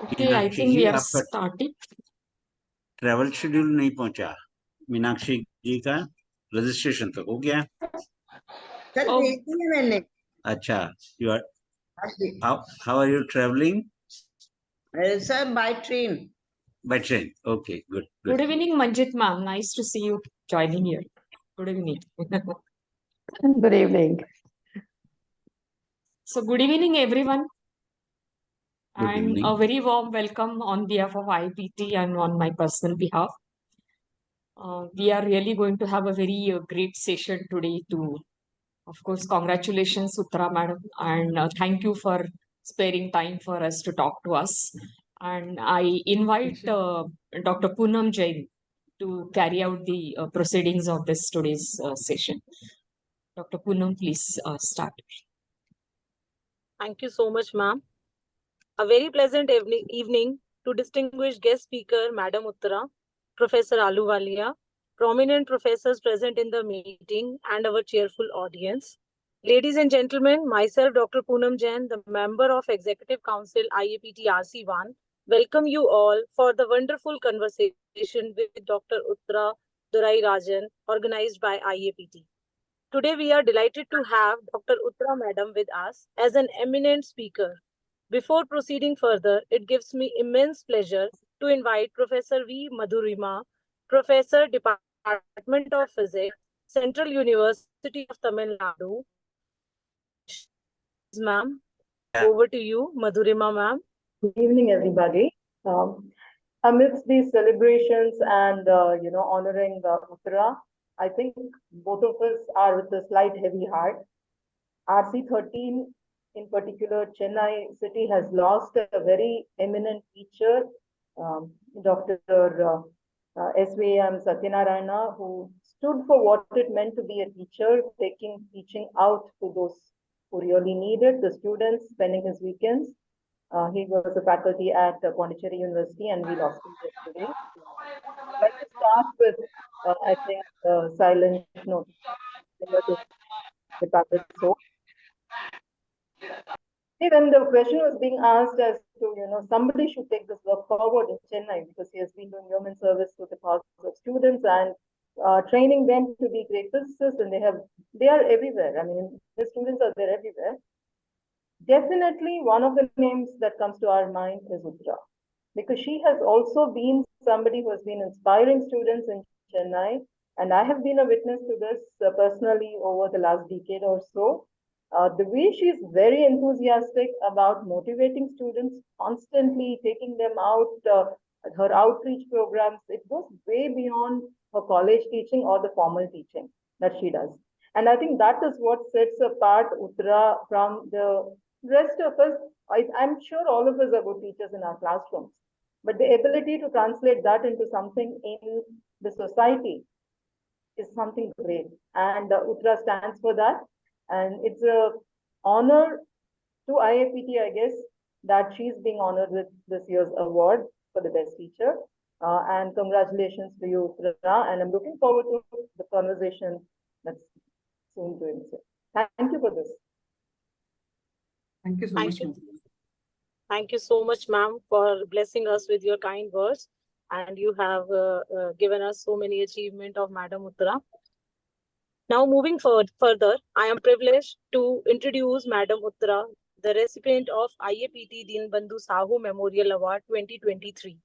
Okay, I Meenakshi think ji we are आपका starting. Travel schedule नहीं पहुंचा। मीनाक्षी जी का रजिस्ट्रेशन तो हो गया। Sir Oh. भेज दिया मैंने। अच्छा, you are आज भी। how are you traveling? Sir by train. By train. Okay, good. Good evening, Manjit ma'am. Nice to see you joining here. Good evening. Good evening. So, good evening, everyone. Good And evening. a very warm welcome on behalf of IAPT and on my personal behalf. We are really going to have a very great session today to, of course, congratulations, Uthra madam, and thank you for sparing time for us to talk to us. And I invite Dr. Poonam Jain to carry out the proceedings of this today's session. Dr. Poonam, please start. Thank you so much, ma'am. A very pleasant evening to distinguished guest speaker, Madam Uthra, Professor Aluwalia, prominent professors present in the meeting, and our cheerful audience. Ladies and gentlemen, myself, Dr. Poonam Jain, the member of Executive Council IAPT RC1, welcome you all for the wonderful conversation with Dr. Uthra Durai Rajan, organized by IAPT. Today, we are delighted to have Dr. Uthra Madam with us as an eminent speaker. Before proceeding further, it gives me immense pleasure to invite Professor V. Madhurima, Professor, Department of Physics, Central University of Tamil Nadu. Ma'am, over to you, Madhurima ma'am. Good evening, everybody. Amidst these celebrations and honoring Uttara, I think both of us are with a slight heavy heart. RC13, in particular, Chennai city has lost a very eminent teacher, Dr. SVM Satyanarayana, who stood for what it meant to be a teacher, taking teaching out to those who really need it, the students, spending his weekends. He was a faculty at Pondicherry University, and we lost him yesterday. I'd like to start with, I think, silent note. So, when the question was being asked as to, somebody should take this work forward in Chennai because he has been doing human service to the cause of students and training them to be great physicists, and they are everywhere. I mean, the students are there everywhere. Definitely, one of the names that comes to our mind is Uthra, because she has also been somebody who has been inspiring students in Chennai, and I have been a witness to this personally over the last decade or so. The way she is very enthusiastic about motivating students, constantly taking them out, her outreach programs, it goes way beyond her college teaching or the formal teaching that she does. And I think that is what sets apart Uttara from the rest of us. I'm sure all of us are good teachers in our classrooms, but the ability to translate that into something in the society is something great. And Uttara stands for that. And it's an honor to IAPT, I guess, that she's being honored with this year's award for the best teacher. And congratulations to you, Uttara. And I'm looking forward to the conversation that's soon going to. Thank you for this. Thank you so much, ma'am. Thank you so much, ma'am, for blessing us with your kind words. And you have given us so many achievements of Madam Uttara. Now, moving further, I am privileged to introduce Madam Uttara, the recipient of IAPT Deenbandhu Sahu Memorial Award 2023.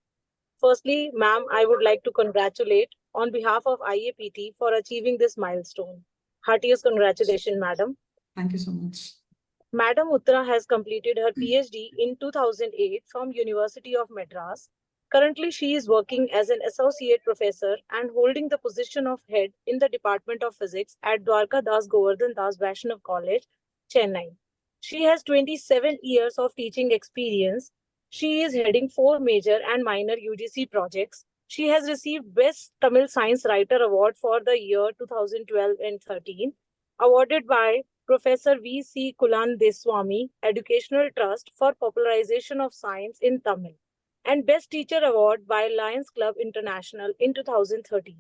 Firstly, ma'am, I would like to congratulate on behalf of IAPT for achieving this milestone. Heartiest congratulations, madam. Thank you so much. Madam Uthra has completed her PhD in 2008 from University of Madras. Currently, she is working as an associate professor and holding the position of head in the Department of Physics at Dwarka Das Govardhan Das Vaishnav College, Chennai. She has 27 years of teaching experience. She is heading 4 major and minor UGC projects. She has received Best Tamil Science Writer Award for the year 2012 and 13, awarded by Professor V.C. Kulan Deswamy, Educational Trust for Popularization of Science in Tamil, and Best Teacher Award by Lions Club International in 2013.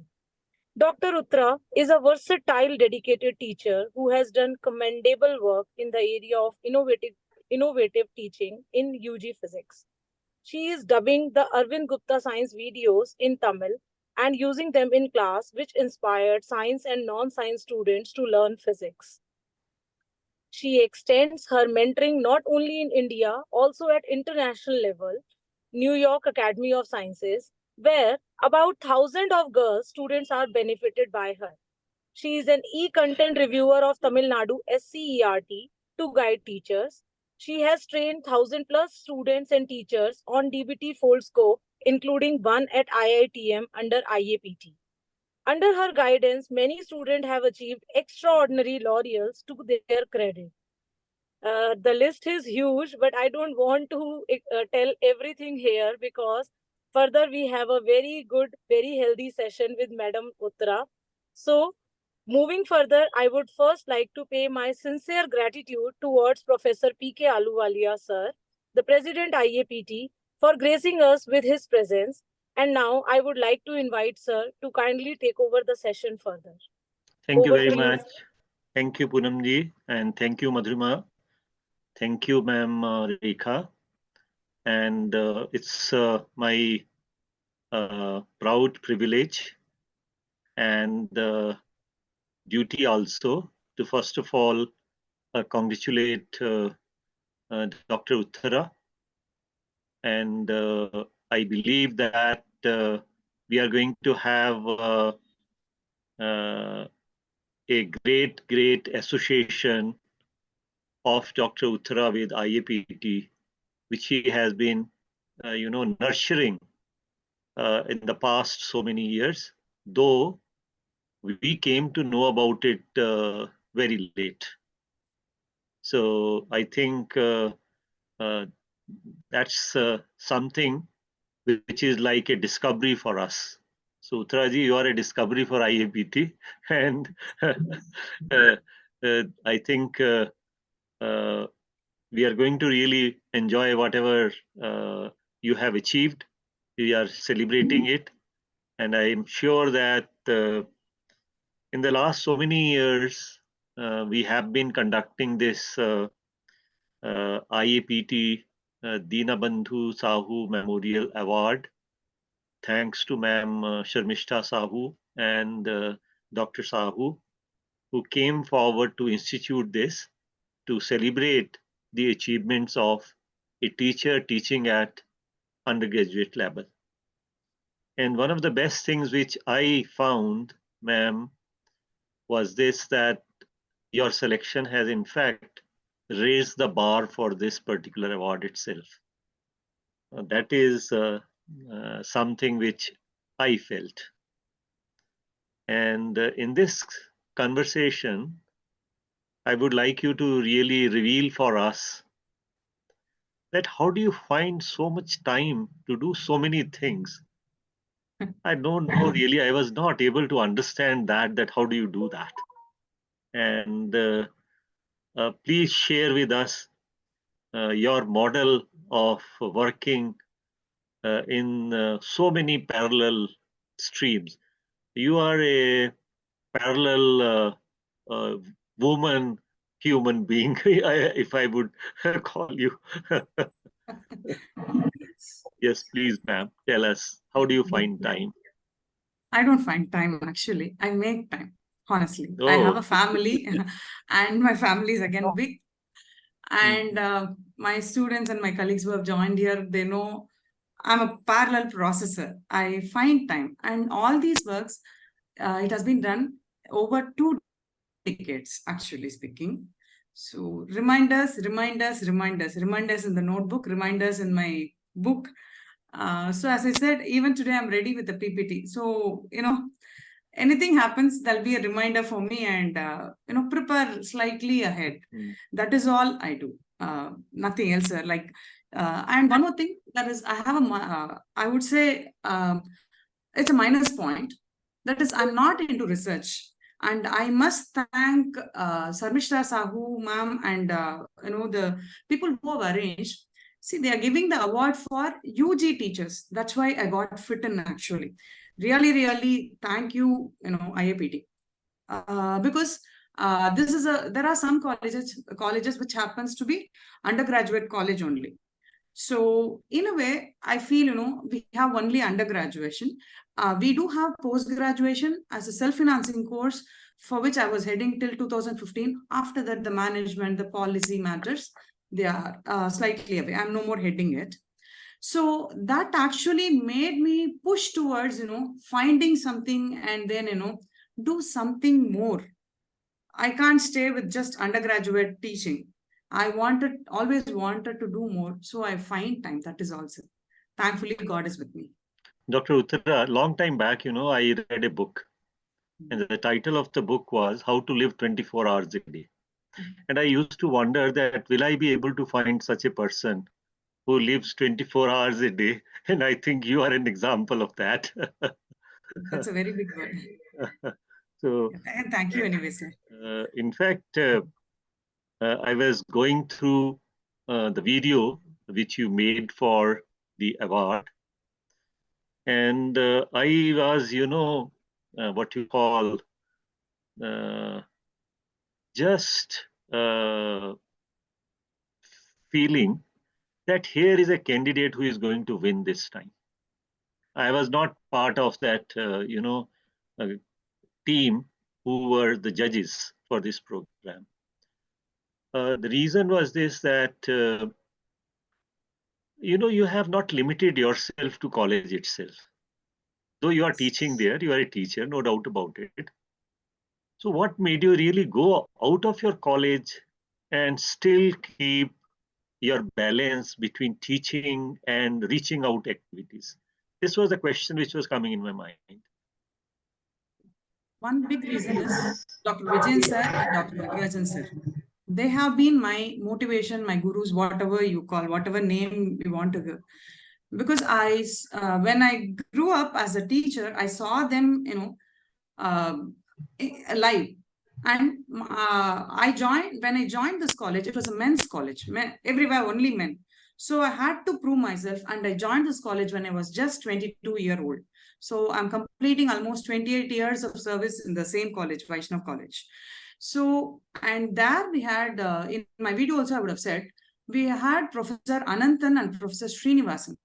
Dr. Uthra is a versatile, dedicated teacher who has done commendable work in the area of innovative teaching in UG physics. She is dubbing the Arvind Gupta science videos in Tamil and using them in class, which inspired science and non-science students to learn physics. She extends her mentoring not only in India, also at international level, New York Academy of Sciences, where about 1,000 of girls students are benefited by her. She is an e-content reviewer of Tamil Nadu SCERT to guide teachers. She has trained 1,000 plus students and teachers on DBT Fold Scope, including one at IITM under IAPT. Under her guidance, many students have achieved extraordinary laurels to their credit. The list is huge, but I don't want to tell everything here because further we have a very good, very healthy session with Madam Uthra. So, moving further, I would first like to pay my sincere gratitude towards Professor P.K. Aluwalia, sir, the President IAPT, for gracing us with his presence. And now I would like to invite sir to kindly take over the session further. Thank you Over very to you. much. Thank you, Poonamji, and thank you, Madhurima. Thank you, ma'am Rekha. And it's my proud privilege and duty also to first of all congratulate Dr. Uthra. And I believe that we are going to have a great association of Dr. Uthra with IAPT, which he has been, nurturing in the past so many years, though we came to know about it very late. So I think that's something which is like a discovery for us. So Uthraji, you are a discovery for IAPT, and I think we are going to really enjoy whatever you have achieved. We are celebrating it, and I am sure that in the last so many years, we have been conducting this IAPT Dinabandhu Sahu Memorial Award, thanks to Ma'am Sharmishta Sahu and Dr. Sahu, who came forward to institute this to celebrate the achievements of a teacher teaching at undergraduate level. And one of the best things which I found, ma'am, was this, that your selection has in fact raised the bar for this particular award itself. That is something which I felt. And in this conversation, I would like you to really reveal for us that how do you find so much time to do so many things? I don't know really. I was not able to understand that how do you do that? And please share with us your model of working in so many parallel streams. You are a parallel woman, human being, if I would call you. Yes, please, ma'am. Tell us, how do you find time? I don't find time actually. I make time, honestly. I have a family and my family is again big. And my students and my colleagues who have joined here, they know I'm a parallel processor. I find time. And all these works, it has been done over 2 decades, actually speaking. So reminders in the notebook, reminders in my book. So as I said, even today I'm ready with the PPT. So, anything happens, there'll be a reminder for me and, prepare slightly ahead. That is all I do. Nothing else. And one more thing, that is, I have I would say it's a minus point. That is, I'm not into research. And I must thank Sharmishta Sahu, ma'am, and the people who have arranged. See, they are giving the award for UG teachers. That's why I got fit in actually. Really, thank you, IAPT. Because there are some colleges which happens to be undergraduate college only. So in a way, I feel, we have only undergraduation. We do have post-graduation as a self-financing course for which I was heading till 2015. After that, the management, the policy matters, they are slightly away. I'm no more heading it. So that actually made me push towards, finding something and then, do something more. I can't stay with just undergraduate teaching. I always wanted to do more. So I find time. That is also. Thankfully, God is with me. Dr. Uthra, long time back, I read a book, and the title of the book was How to Live 24 Hours a Day. And I used to wonder that will I be able to find such a person who lives 24 hours a day? And I think you are an example of that. That's a very big word. So, And thank you anyway, sir. In fact, I was going through the video which you made for the award. And I was, what you call, just feeling that here is a candidate who is going to win this time. I was not part of that, team who were the judges for this program. The reason was this, that, you have not limited yourself to college itself. Though you are teaching there, you are a teacher, no doubt about it. So what made you really go out of your college and still keep your balance between teaching and reaching out activities? This was the question which was coming in my mind. One big reason is Dr. Vijayan sir and Dr. Natarajan sir. They have been my motivation, my gurus, whatever you call, whatever name you want to give. Because when I grew up as a teacher, I saw them, live. And when I joined this college, it was a men's college, everywhere only men. So I had to prove myself, and I joined this college when I was just 22-year-old. So I'm completing almost 28 years of service in the same college, Vaishnav College. So, and there we had, in my video also I would have said, we had Professor Ananthan and Professor Srinivasan.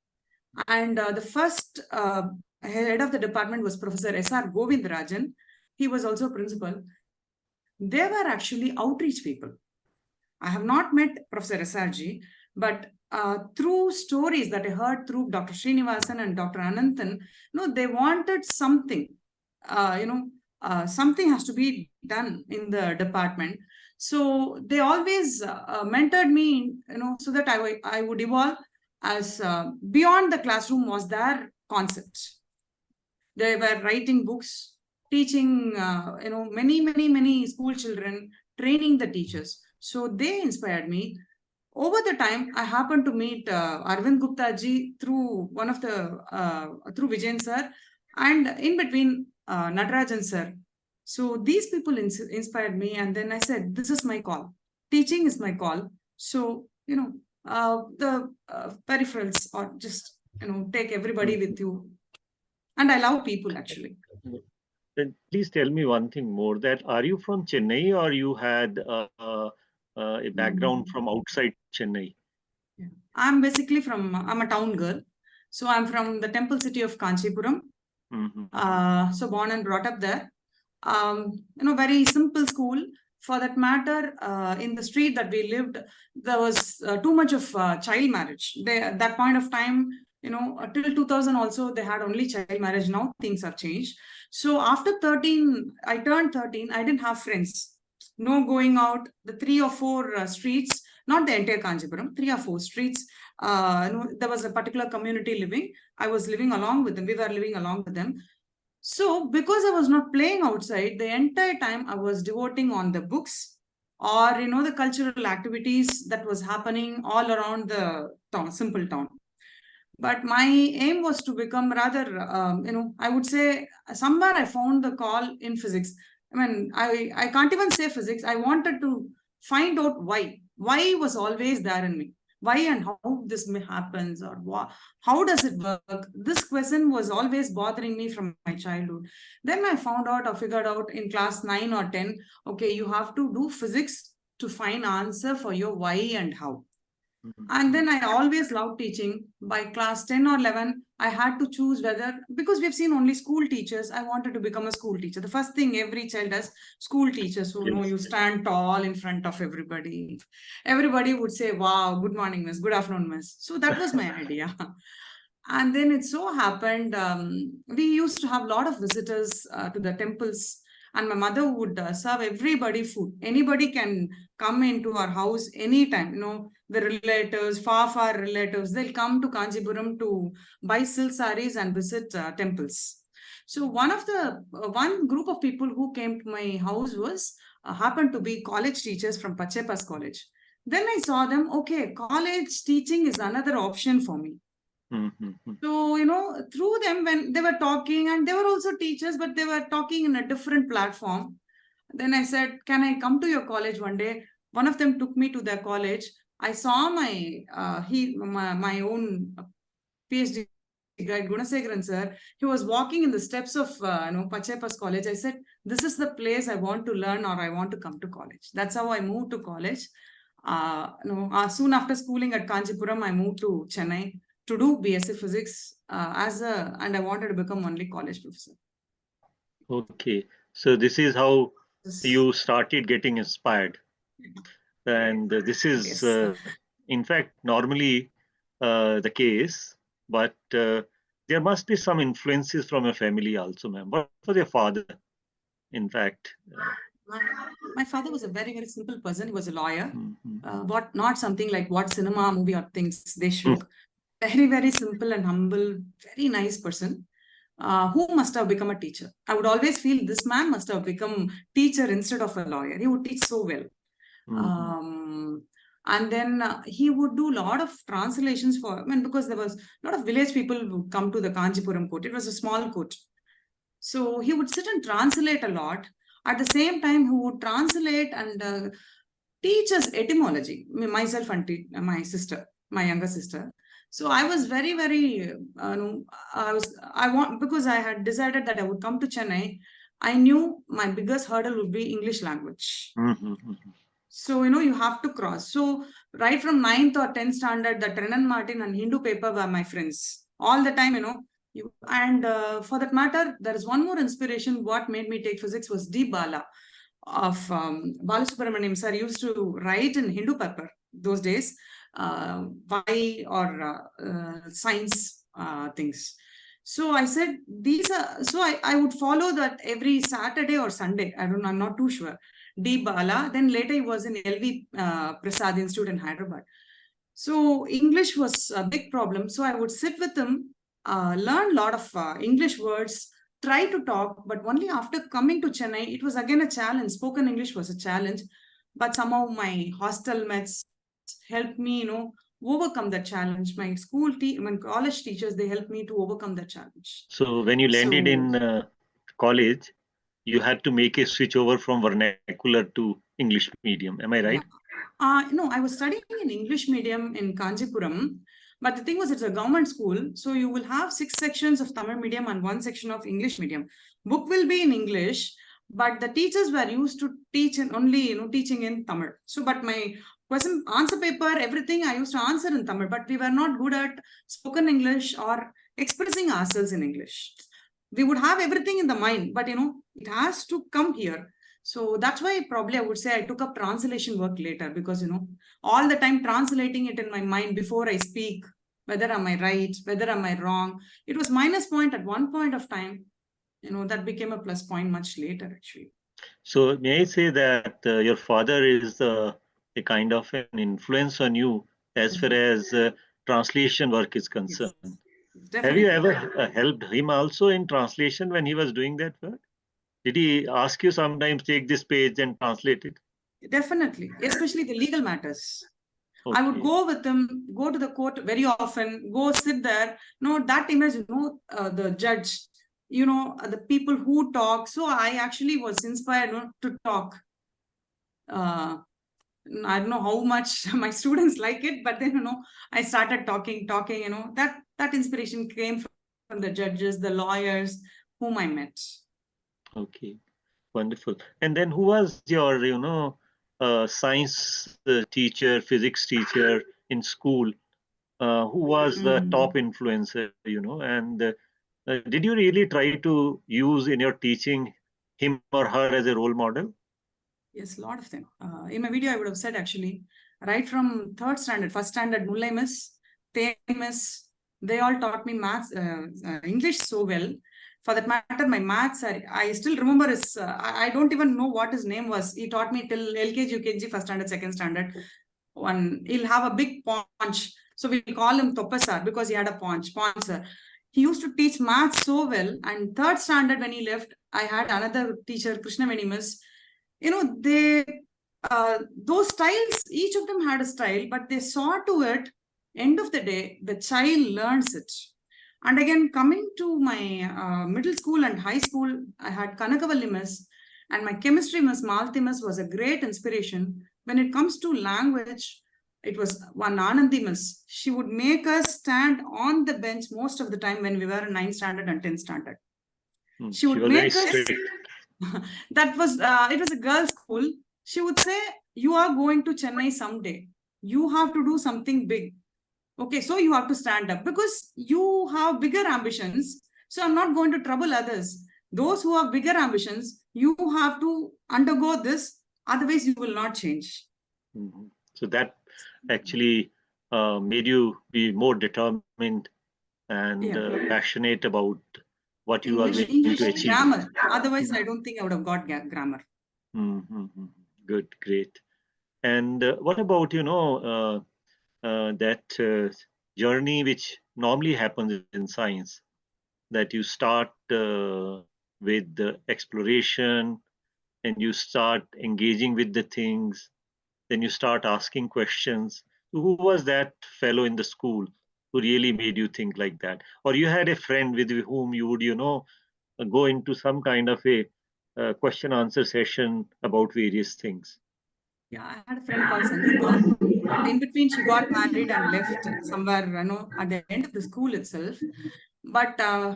And the first head of the department was Professor S.R. Govindarajan. He was also principal. They were actually outreach people. I have not met Professor S.R.G., but through stories that I heard through Dr. Srinivasan and Dr. Ananthan, they wanted something, something has to be done in the department. So they always mentored me, so that I would evolve as beyond the classroom was their concept. They were writing books, teaching, many school children, training the teachers. So they inspired me. Over the time, I happened to meet Arvind Gupta ji through one of the, through Vijayan sir, and in between Natarajan sir. So these people inspired me, and then I said, this is my call. Teaching is my call. So, the peripherals, or just, take everybody with you. And I love people, actually. Then please tell me one thing more, that are you from Chennai, or you had a background from outside Chennai? Yeah. I'm basically I'm a town girl. So I'm from the temple city of Kanchipuram. So born and brought up there. Very simple school. For that matter, in the street that we lived, there was too much of child marriage. At that point of time, till 2000 also, they had only child marriage. Now things have changed. So after I turned 13, I didn't have friends. No going out, the 3 or 4 streets, not the entire Kanchipuram, 3 or 4 streets. There was a particular community living. I was living along with them. We were living along with them. So because I was not playing outside, the entire time I was devoting on the books or, the cultural activities that was happening all around the town, simple town. But my aim was to become rather, I would say somewhere I found the call in physics. I mean, I can't even say physics. I wanted to find out why. Why was always there in me. Why and how this happens, or how does it work? This question was always bothering me from my childhood. Then I found out or figured out in class 9 or 10, okay, you have to do physics to find answer for your why and how. And then I always loved teaching. By class 10 or 11, I had to choose whether, because we've seen only school teachers, I wanted to become a school teacher. The first thing every child does, school teachers, who know you stand tall in front of everybody. Everybody would say, wow, good morning, miss, good afternoon, miss. So that was my idea. And then it so happened, we used to have a lot of visitors to the temples, and my mother would serve everybody food. Anybody can come into our house anytime, the relatives, far relatives, they'll come to Kanjipuram to buy silk saris and visit temples. So one group of people who came to my house was happened to be college teachers from Pachepas College. Then I saw them, okay, college teaching is another option for me. So, through them, when they were talking, and they were also teachers, but they were talking in a different platform. Then I said, can I come to your college one day? One of them took me to their college. I saw my own PhD guide, Gunasegaran sir. He was walking in the steps of Pachepas College. I said, this is the place I want to learn, or I want to come to college. That's how I moved to college. Soon after schooling at Kanjipuram, I moved to Chennai to do BSc Physics and I wanted to become only college professor. Okay, so this is how you started getting inspired, and this is in fact normally the case, but there must be some influences from your family also, ma'am. What was your father, in fact? My father was a very, very simple person. He was a lawyer, but not something like what cinema, movie or things they shook. Very, very simple and humble, very nice person who must have become a teacher. I would always feel this man must have become teacher instead of a lawyer. He would teach so well. And then he would do a lot of translations because there was a lot of village people who come to the Kanjipuram court. It was a small court. So he would sit and translate a lot. At the same time, he would translate and teach us etymology, myself and my sister, my younger sister. So I was very, very, because I had decided that I would come to Chennai, I knew my biggest hurdle would be English language. So, you have to cross. So right from 9th or 10th standard, the Trenan Martin and Hindu paper were my friends. All the time, for that matter, there is one more inspiration. What made me take physics was D. Bala of Balasubramaniam sir used to write in Hindu paper those days. Why or science things. So I said, I would follow that every Saturday or Sunday. I'm not too sure. D. Bala, then later he was in LV Prasad Institute in Hyderabad. So English was a big problem. So I would sit with him, learn a lot of English words, try to talk, but only after coming to Chennai, it was again a challenge. Spoken English was a challenge, but somehow my hostel mates helped me, overcome that challenge. My college teachers, they helped me to overcome that challenge. So when you landed in college, you had to make a switch over from vernacular to English medium. Am I right? No, I was studying in English medium in Kanjipuram, but the thing was it's a government school. So you will have 6 sections of Tamil medium and 1 section of English medium. Book will be in English, but the teachers were used to teach in only, teaching in Tamil. So, but my question, answer paper, everything I used to answer in Tamil, but we were not good at spoken English or expressing ourselves in English. We would have everything in the mind, but it has to come here. So that's why probably I would say I took up translation work later, because all the time translating it in my mind before I speak, whether am I right, whether am I wrong. It was minus point at one point of time, that became a plus point much later actually. So may I say that your father is a kind of an influence on you as far as translation work is concerned. Yes. Have you ever helped him also in translation when he was doing that work? Did he ask you sometimes, take this page and translate it? Definitely, especially the legal matters. Okay. I would go with him, go to the court very often, go sit there. That image, the judge, the people who talk. So I actually was inspired to talk. I don't know how much my students like it, but then, I started talking, that inspiration came from the judges, the lawyers whom I met. Okay, wonderful. And then who was your, science teacher, physics teacher in school who was the top influencer, and did you really try to use in your teaching him or her as a role model? Yes, a lot of them. In my video, I would have said actually, right from third standard, first standard, Mullai Miss, Te Miss, they all taught me maths, English so well. For that matter, my maths, I still remember his, I don't even know what his name was. He taught me till LKG, UKG, first standard, second standard. He'll have a big paunch. So we call him Toppasar because he had a paunch, sir. He used to teach maths so well. And third standard, when he left, I had another teacher, Krishnaveni Miss. Those styles, each of them had a style, but they saw to it, end of the day, the child learns it. And again, coming to my middle school and high school, I had Kanakavalli Miss, and my chemistry Miss, Malti Miss, was a great inspiration. When it comes to language, it was one Anandi Miss. She would make us stand on the bench most of the time when we were in 9th standard and 10th standard. She would make us... That was, it was a girls' school. She would say, you are going to Chennai someday. You have to do something big. Okay, so you have to stand up because you have bigger ambitions. So I'm not going to trouble others. Those who have bigger ambitions, you have to undergo this. Otherwise, you will not change. Mm-hmm. So that actually made you be more determined and passionate about what you are going to achieve. Grammar. Otherwise, I don't think I would have got grammar. Mm-hmm. Good, great. And what about, that journey which normally happens in science, that you start with the exploration and you start engaging with the things, then you start asking questions. Who was that fellow in the school who really made you think like that? Or you had a friend with whom you would, go into some kind of a question answer session about various things? Yeah, I had a friend called Sangeeta, but in between she got married and left somewhere, at the end of the school itself. But to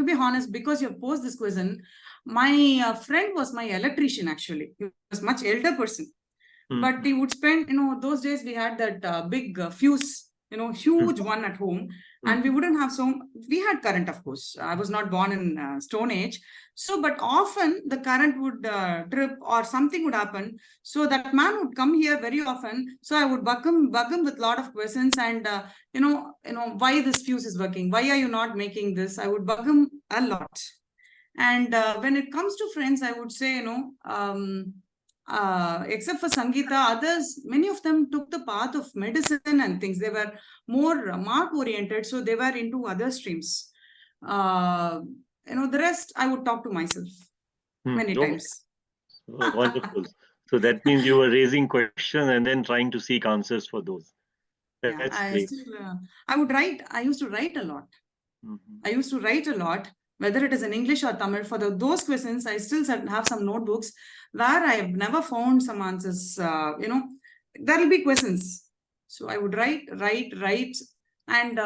be honest, because you have posed this question, my friend was my electrician actually. He was much elder person. But he would spend, those days we had that big fuse, huge one at home. And we wouldn't have we had current, of course. I was not born in Stone Age. So, but often the current would trip or something would happen. So that man would come here very often. So I would bug him with a lot of questions and, why this fuse is working? Why are you not making this? I would bug him a lot. And when it comes to friends, I would say, except for Sangeeta, others, many of them took the path of medicine and things. They were more mark-oriented, so they were into other streams. The rest, I would talk to myself many times. Oh, wonderful. So that means you were raising questions and then trying to seek answers for those. That's great. I would write. I used to write a lot. I used to write a lot, whether it is in English or Tamil. For those questions, I still have some notebooks where I have never found some answers. There will be questions. So I would write. And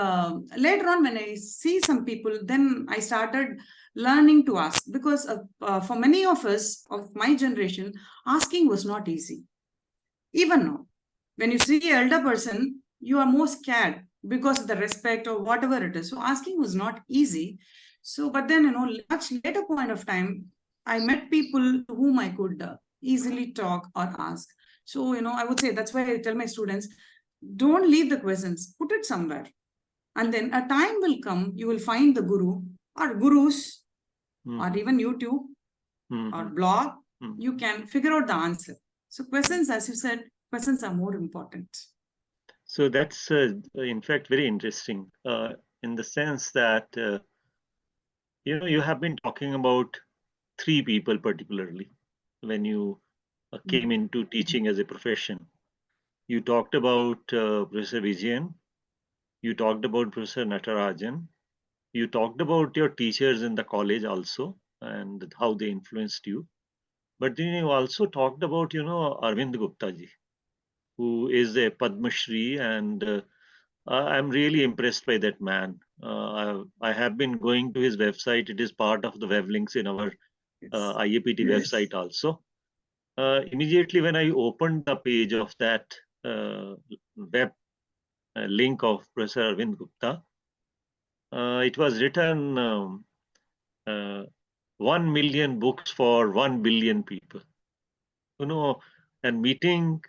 later on, when I see some people, then I started learning to ask. Because for many of us, of my generation, asking was not easy. Even now, when you see an elder person, you are more scared because of the respect or whatever it is. So asking was not easy. So, but then, much later point of time, I met people to whom I could easily talk or ask. So, I would say that's why I tell my students, don't leave the questions, put it somewhere. And then a time will come, you will find the guru or gurus or even YouTube or blog, you can figure out the answer. So questions, as you said, questions are more important. So that's, in fact, very interesting in the sense that, you have been talking about three people particularly when you came into teaching as a profession. You talked about Professor Vijayan, you talked about Professor Natarajan, you talked about your teachers in the college also and how they influenced you. But then you also talked about, Arvind Gupta ji, who is a Padma Shri, and I'm really impressed by that man. I have been going to his website. It is part of the web links in our IAPT website also. Immediately when I opened the page of that web link of Professor Arvind Gupta. It was written 1 million books for 1 billion people. And meeting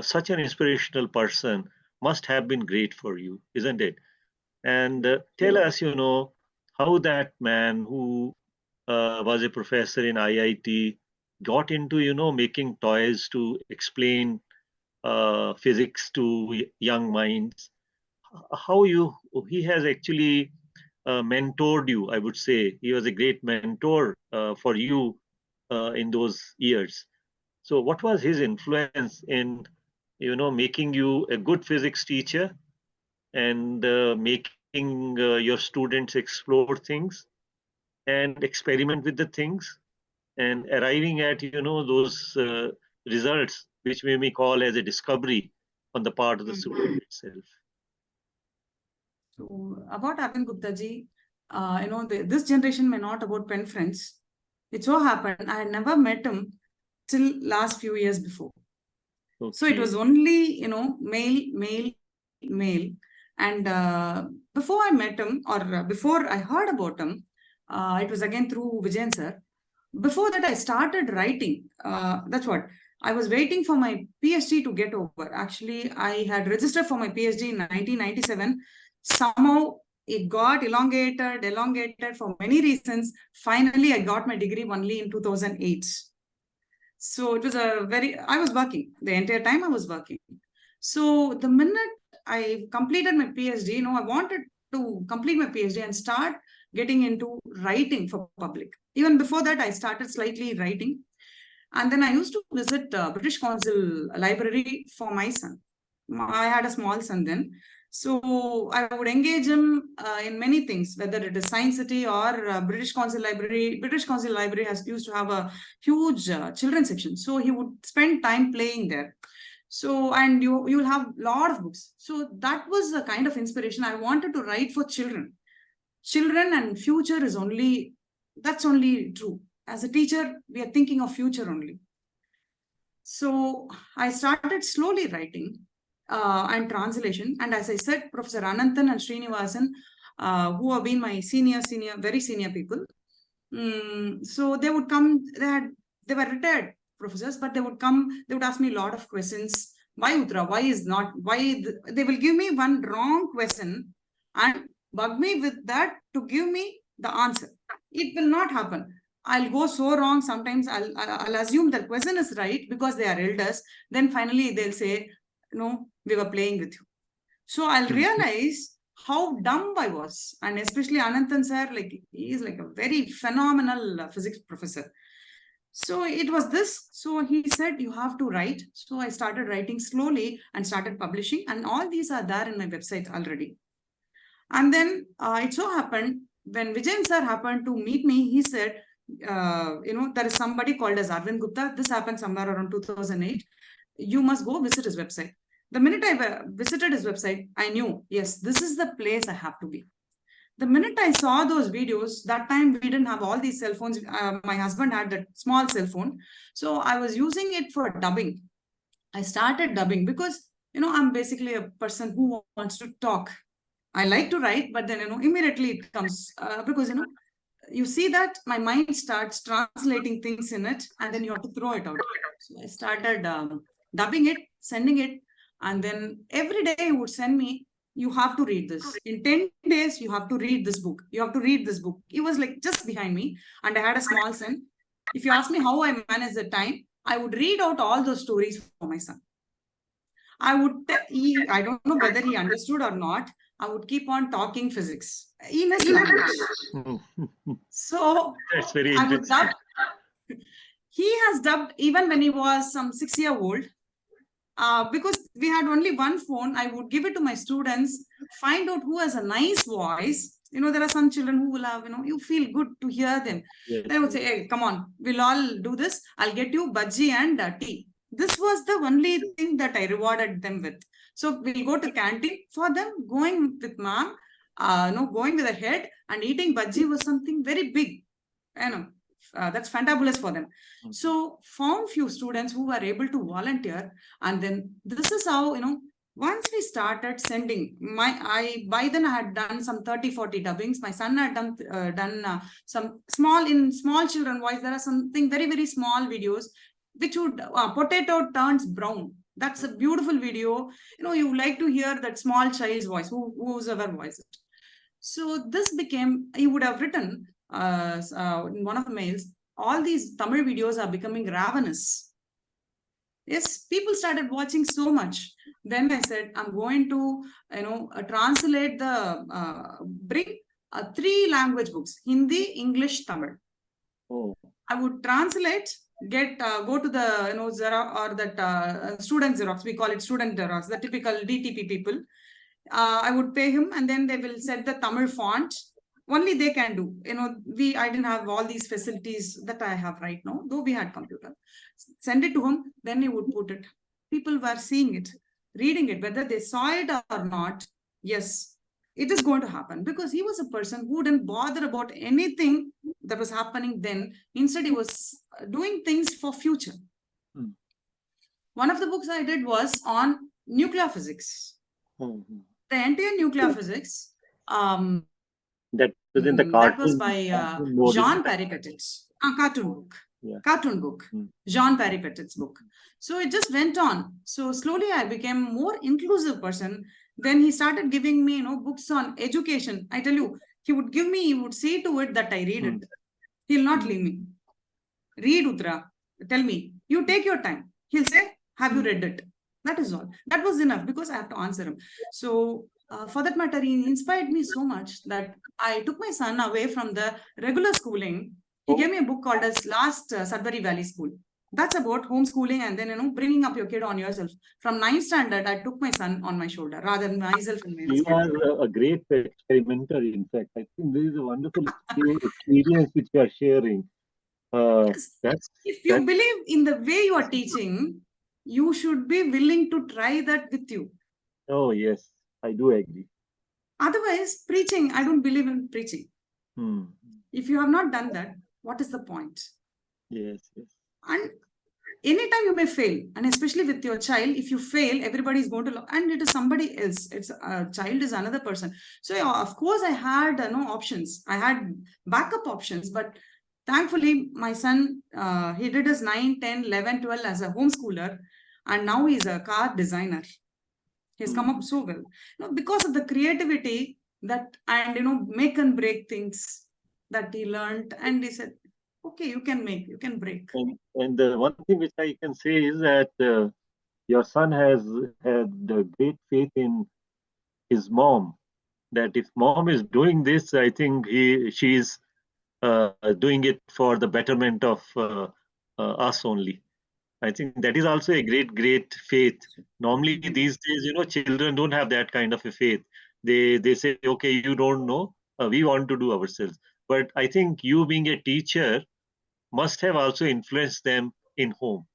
such an inspirational person must have been great for you, isn't it? And tell us, how that man who was a professor in IIT got into, making toys to explain physics to young minds. How he has actually mentored you, I would say. He was a great mentor for you in those years. So what was his influence in, making you a good physics teacher and making your students explore things and experiment with the things and arriving at, those results, which we may call as a discovery on the part of the student itself? So about Arvind Gupta ji, this generation may not about pen friends. It so happened I had never met him till last few years before. Okay. So it was only, mail. And before I met him, or before I heard about him, it was again through Vijayan sir. Before that, I started writing. That's what. I was waiting for my PhD to get over. Actually, I had registered for my PhD in 1997. Somehow it got elongated for many reasons. Finally, I got my degree only in 2008. So it was I was working. The entire time I was working. So the minute I completed my PhD, I wanted to complete my PhD and start getting into writing for public. Even before that, I started slightly writing. And then I used to visit British Council Library for my son. I had a small son then. So I would engage him in many things, whether it is Science City or British Council Library. British Council Library used to have a huge children's section. So he would spend time playing there. So, and you will have a lot of books. So that was the kind of inspiration I wanted to write for children. Children and future is that's only true. As a teacher, we are thinking of future only. So I started slowly writing and translation. And as I said, Professor Ananthan and Srinivasan, who have been my very senior people. So they would come, they were retired professors, but they would ask me a lot of questions. Why Uthra? They will give me one wrong question and bug me with that to give me the answer. It will not happen. I'll go so wrong. Sometimes I'll assume the question is right because they are elders. Then finally they'll say, no, we were playing with you. So I'll realize how dumb I was. And especially Ananthan sir, he is like a very phenomenal physics professor. So it was this. So he said, you have to write. So I started writing slowly and started publishing. And all these are there in my website already. And then it so happened, when Vijayan sir happened to meet me, he said, there is somebody called as Arvind Gupta. This happened somewhere around 2008. You must go visit his website. The minute I visited his website, I knew, yes, this is the place I have to be. The minute I saw those videos, that time we didn't have all these cell phones. My husband had that small cell phone. So I was using it for dubbing. I started dubbing because, I'm basically a person who wants to talk. I like to write, but then, immediately it comes because, you see that my mind starts translating things in it and then you have to throw it out. So I started dubbing it, sending it. And then every day he would send me, you have to read this. In 10 days, you have to read this book. You have to read this book. He was like just behind me and I had a small son. If you ask me how I manage the time, I would read out all those stories for my son. I don't know whether he understood or not. I would keep on talking physics in his language. So that's very interesting. He has dubbed even when he was some 6-year-old. Because we had only one phone, I would give it to my students, find out who has a nice voice. There are some children who will have, you feel good to hear them. Yes. They would say, hey, come on, we'll all do this. I'll get you bhaji and tea. This was the only thing that I rewarded them with. So we'll go to canteen. For them, going with mom, going with a head and eating bhaji was something very big. That's fantabulous for them. Mm-hmm. So found few students who were able to volunteer, and then this is how Once we started sending, by then I had done some 30-40 dubbings. My son had done some small children voice. There are something very, very small videos which would potato turns brown. That's a beautiful video. You like to hear that small child's voice, who's ever voiced it. So this became, he would have written in one of the mails, all these Tamil videos are becoming ravenous. Yes, people started watching so much. Then I said, I'm going to, translate bring 3 language books, Hindi, English, Tamil. Oh. I would translate, go to the, Xerox or that student Xerox, we call it student Xerox, the typical DTP people. I would pay him and then they will set the Tamil font. Only they can do. I didn't have all these facilities that I have right now, though we had computer. Send it to him, then he would put it. People were seeing it, reading it, whether they saw it or not. Yes, it is going to happen because he was a person who didn't bother about anything that was happening then. Instead, he was doing things for future. One of the books I did was on nuclear physics. The entire nuclear physics, that was in the cartoon. That was by Jean Peripetit's cartoon book. Yeah. Cartoon book. Jean Peripetit's book. So it just went on. So slowly I became more inclusive person. Then he started giving me, books on education. I tell you, he would see to it that I read it. He'll not leave me. Read Uthra. Tell me. You take your time. He'll say, have you read it? That is all. That was enough because I have to answer him. So for that matter, he inspired me so much that I took my son away from the regular schooling. He gave me a book called as Last Sudbury Valley School. That's about homeschooling and then, bringing up your kid on yourself. From 9th standard, I took my son on my shoulder rather than myself. You are a great experimenter, in fact. I think this is a wonderful experience which you are sharing. If you believe in the way you are teaching, you should be willing to try that with you. Oh, yes, I do agree. Otherwise, preaching, I don't believe in preaching. If you have not done that, what is the point? Yes, yes. And anytime you may fail, and especially with your child, if you fail, everybody is going to look, and it is somebody else. It's a child is another person. So of course, I had no options. I had backup options, but thankfully, my son, he did his 9, 10, 11, 12 as a homeschooler, and now he's a car designer. He's come up so well. Because of the creativity that, and, make and break things that he learned, and he said, okay, you can make, you can break. And the one thing which I can say is that your son has had great faith in his mom, that if mom is doing this, I think she's doing it for the betterment of us only. I think that is also a great faith. Normally these days, children don't have that kind of a faith. They say, okay, you don't know, we want to do ourselves. But I think you being a teacher must have also influenced them in home.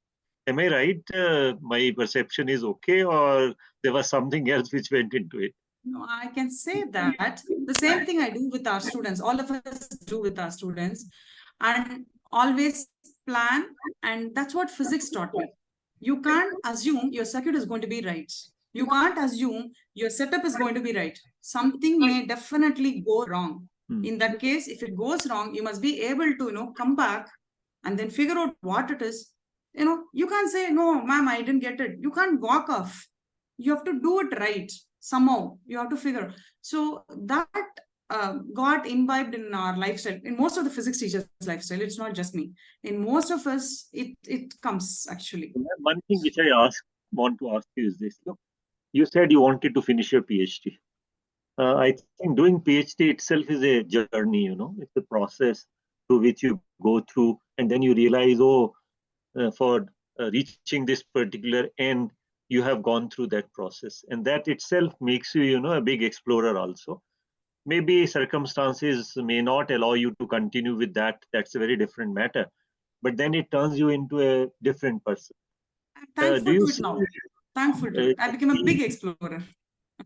Am I right? My perception is okay, or there was something else which went into it? No, I can say that the same thing I do with our students, all of us do with our students, and always plan. And that's what physics taught me. You can't assume your circuit is going to be right. You can't assume your setup is going to be right. Something may definitely go wrong. In that case, if it goes wrong, you must be able to, come back and then figure out what it is. You can't say, no, ma'am, I didn't get it. You can't walk off. You have to do it right. Somehow you have to figure. So that got imbibed in our lifestyle, in most of the physics teachers' lifestyle. It's not just me. In most of us, it comes actually. One thing which I want to ask you is this. Look, you said you wanted to finish your PhD. I think doing PhD itself is a journey, it's a process through which you go through, and then you realize, for reaching this particular end, you have gone through that process, and that itself makes you, a big explorer also. Maybe circumstances may not allow you to continue with that. That's a very different matter. But then it turns you into a different person. I'm thankful to it now. Thankful to it. I became a big explorer.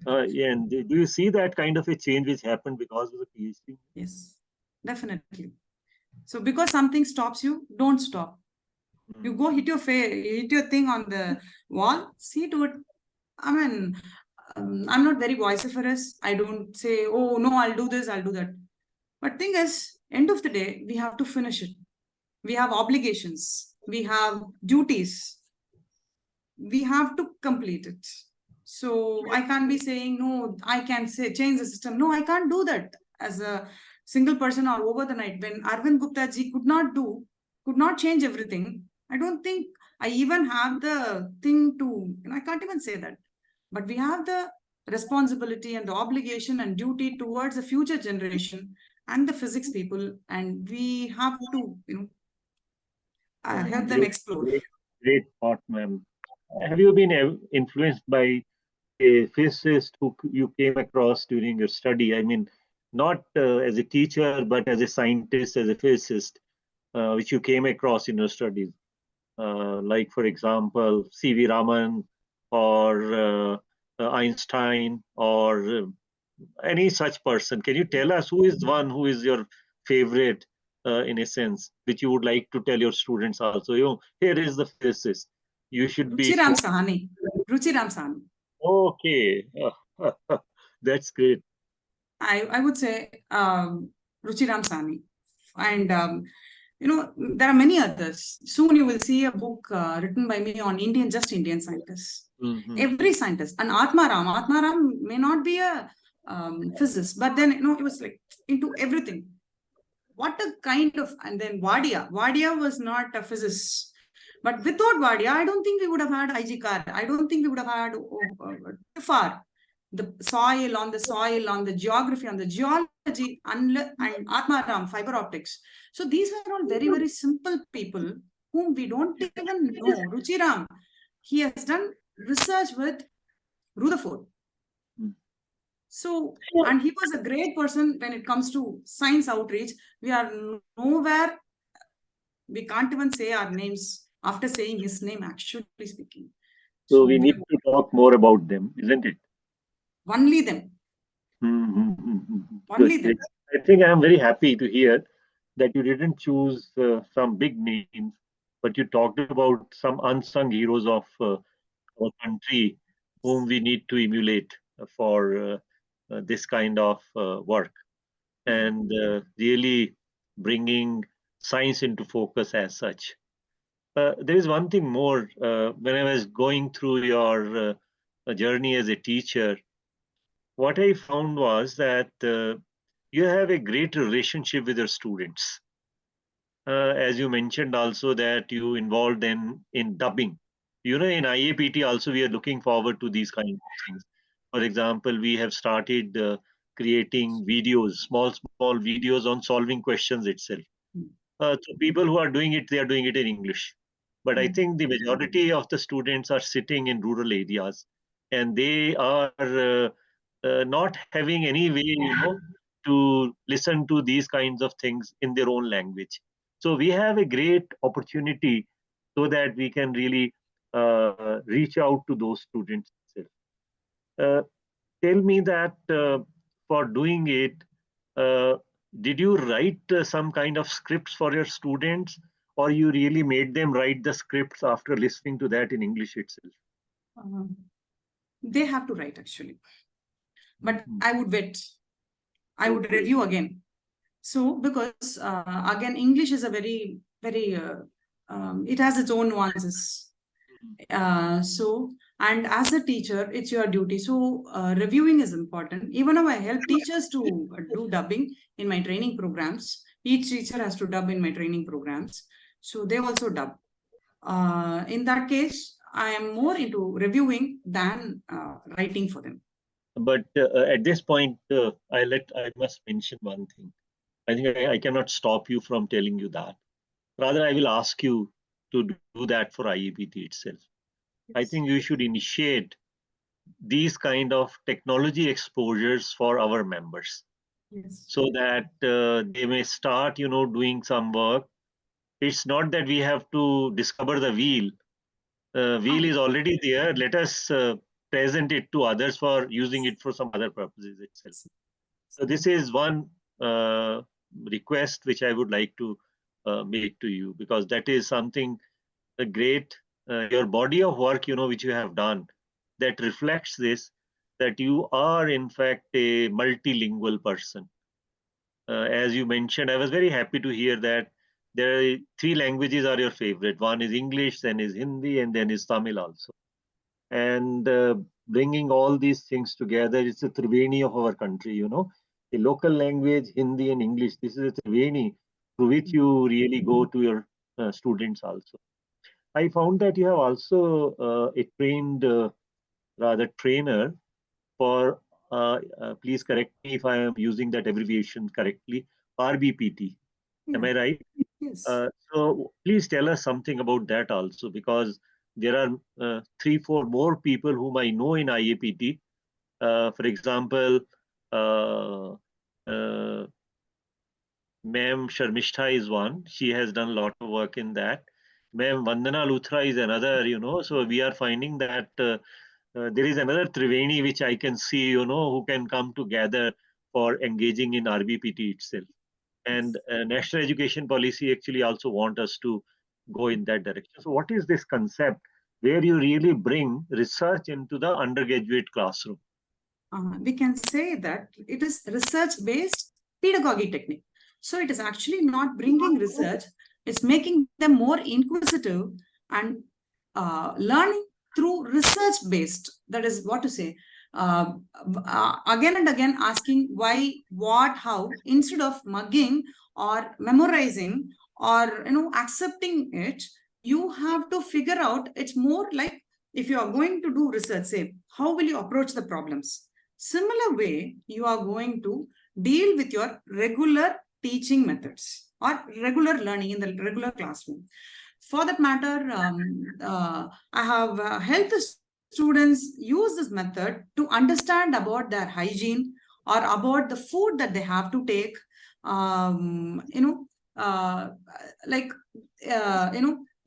Yeah, and do you see that kind of a change which happened because of the PhD? Yes, definitely. So because something stops you, don't stop. You go hit your thing on the wall, see to it. I mean, I'm not very vociferous. I don't say, oh, no, I'll do this, I'll do that. But thing is, end of the day, we have to finish it. We have obligations. We have duties. We have to complete it. So I can't be saying, no, I can say change the system. No, I can't do that as a single person or over the night. When Arvind Gupta ji could not change everything. I don't think I even have the thing to, I can't even say that. But we have the responsibility and the obligation and duty towards the future generation and the physics people, and we have to, help them explore. Great thought, ma'am. Have you been influenced by a physicist who you came across during your study? I mean, not as a teacher, but as a scientist, as a physicist, which you came across in your studies. Like, for example, C.V. Raman or Einstein or any such person. Can you tell us who is one who is your favorite in a sense, which you would like to tell your students also? Here is the physicist. You should be. Ruchiram Sahani. Ruchiram Sahani. Okay. That's great. I would say Ruchiram Sahani. And, there are many others. Soon you will see a book written by me on Indian scientists. Every scientist. And Atma Ram may not be a physicist, but then, it was like into everything. What a kind of, and then Wadia was not a physicist. But without Wadia, I don't think we would have had IG Car. I don't think we would have had too far. The soil, on the geography, on the geology, and Atma Ram, fiber optics. So these are all very, very simple people whom we don't even know. Ruchiram, he has done research with Rutherford. So, and he was a great person when it comes to science outreach. We are nowhere, we can't even say our names after saying his name, actually speaking. So we need to talk more about them, isn't it? Only them. Only them. I think I am very happy to hear that you didn't choose some big names, but you talked about some unsung heroes of our country whom we need to emulate for this kind of work, and really bringing science into focus as such. There is one thing more. When I was going through your journey as a teacher, what I found was that you have a great relationship with your students. As you mentioned also that you involved them in dubbing. In IAPT also we are looking forward to these kind of things. For example, we have started creating videos, small videos on solving questions itself. So people who are doing it, they are doing it in English. But I think the majority of the students are sitting in rural areas, and they are not having any way, to listen to these kinds of things in their own language. So we have a great opportunity so that we can really reach out to those students. Tell me that for doing it, did you write some kind of scripts for your students, or you really made them write the scripts after listening to that in English itself? They have to write actually, but I would wait. I would review again. So because again, English is a very, very, it has its own nuances. And as a teacher, it's your duty. So reviewing is important. Even though I help teachers to do dubbing in my training programs, each teacher has to dub in my training programs. So they also dub. In that case, I am more into reviewing than writing for them. But at this point, I must mention one thing. I think I cannot stop you from telling you that. Rather, I will ask you to do that for IAPT itself. Yes. I think you should initiate these kind of technology exposures for our members. Yes. So that they may start, doing some work. It's not that we have to discover the wheel. Wheel is already there. Let us present it to others for using it for some other purposes itself. So this is one request which I would like to make to you, because that is something great. Your body of work, which you have done, that reflects this, that you are in fact a multilingual person. As you mentioned, I was very happy to hear that there are 3 languages are your favorite. One is English, then is Hindi, and then is Tamil also. And bringing all these things together, it's a Triveni of our country, you know. The local language, Hindi and English, this is a Triveni through which you really go to your students also. I found that you have also a trained, rather trainer for, please correct me if I am using that abbreviation correctly, RBPT. Am I right? Yes. So please tell us something about that also, because there are 3-4 more people whom I know in IAPT. For example, Ma'am Sharmishta is one. She has done a lot of work in that. Ma'am Vandana Uthra is another, you know. So we are finding that there is another Triveni which I can see, you know, who can come together for engaging in RBPT itself. And national education policy actually also want us to go in that direction. So what is this concept where you really bring research into the undergraduate classroom? We can say that it is research-based pedagogy technique. So it is actually not bringing research, it's making them more inquisitive and learning through research-based. That is what to say. Again and again asking why, what, how, instead of mugging or memorizing or accepting it, you have to figure out. It's more like, if you are going to do research, say, how will you approach the problems? Similar way, you are going to deal with your regular teaching methods or regular learning in the regular classroom. For that matter, I have helped the students use this method to understand about their hygiene or about the food that they have to take.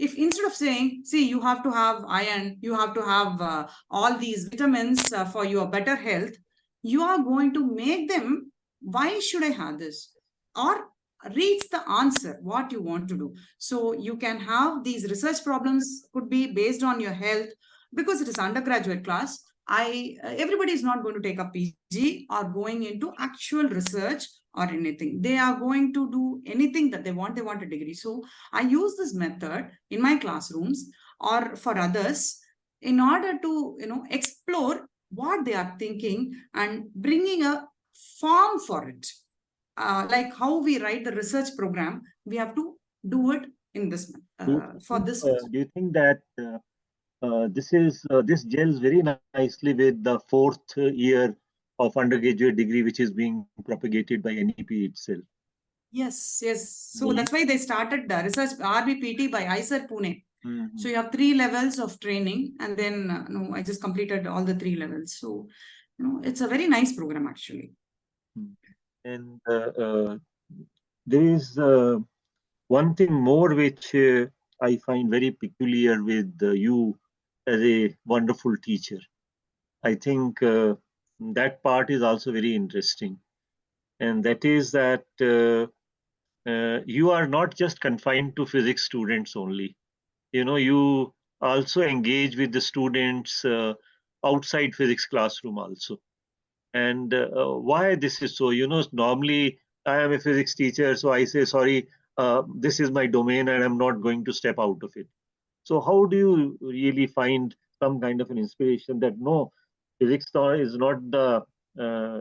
If instead of saying, see, you have to have iron, you have to have all these vitamins for your better health, you are going to make them, why should I have this? Or reach the answer, what you want to do. So you can have these research problems could be based on your health, because it is undergraduate class. Everybody is not going to take a PG or going into actual research or anything. They are going to do anything that they want. They want a degree. So I use this method in my classrooms or for others in order to explore what they are thinking and bringing a form for it. Like how we write the research program, we have to do it in this for this. Do you think that this gels very nicely with the 4th year of undergraduate degree, which is being propagated by NEP itself? Yes. So that's why they started the research RBPT by ISER Pune. So you have 3 levels of training, and then I just completed all the 3 levels. So it's a very nice program actually. And there is one thing more which I find very peculiar with you as a wonderful teacher. I think that part is also very interesting. And that is that you are not just confined to physics students only. You also engage with the students outside physics classroom also. And why this is so? Normally I am a physics teacher, so I say, sorry, this is my domain and I'm not going to step out of it. So how do you really find some kind of an inspiration that no, physics is not the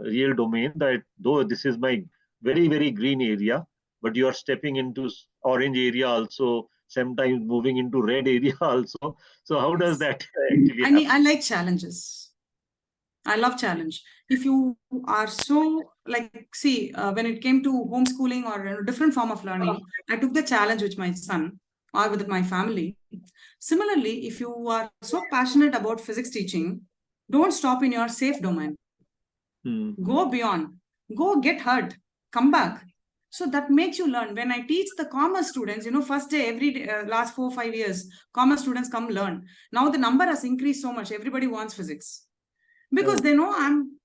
real domain, that though this is my very, very green area, but you are stepping into orange area also, sometimes moving into red area also. So how does that actually happen? I like challenges. I love challenge. If you are so see, when it came to homeschooling or a different form of learning, I took the challenge with my son or with my family. Similarly, if you are so passionate about physics teaching, don't stop in your safe domain. Go beyond, go get hurt, come back. So that makes you learn. When I teach the commerce students, first day, every day, last 4 or 5 years, commerce students come learn. Now the number has increased so much. Everybody wants physics. Because they know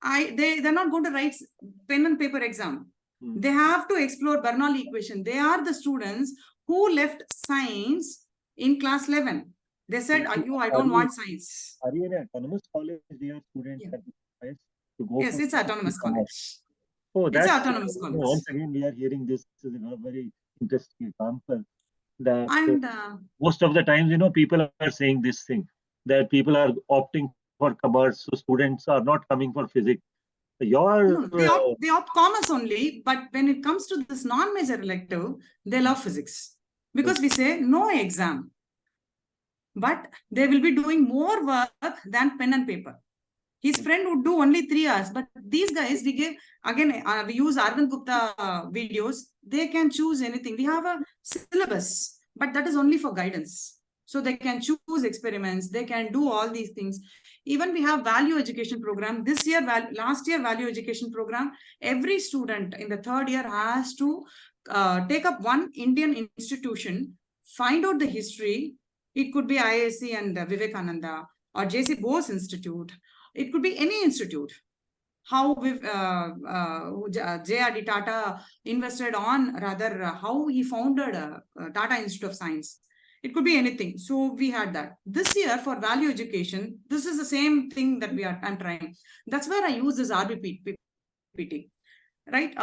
they're not going to write pen and paper exam. They have to explore Bernoulli equation. They are the students who left science in class 11. They said, I don't want science. Are you an autonomous college where students have the choice to go Yes, for it's autonomous college. Oh, It's that's autonomous college. once again we are hearing this is a very interesting example that And most of the times, people are saying this thing that people are opting for commerce, so students are not coming for physics. Your they opt commerce only, but when it comes to this non-major elective, they love physics because we say no exam, but they will be doing more work than pen and paper. His friend would do only 3 hours, but these guys, we give again, we use Arvind Gupta videos. They can choose anything. We have a syllabus, but that is only for guidance. So they can choose experiments. They can do all these things. Even we have value education program. This year, last year value education program, every student in the 3rd year has to take up one Indian institution, find out the history. It could be IAC and Vivekananda or JC Bose Institute. It could be any institute. How J.R.D. Tata invested on, rather how he founded Tata Institute of Science. It could be anything. So we had that. This year for value education, this is the same thing that I'm trying. That's where I use this RBPT. Right?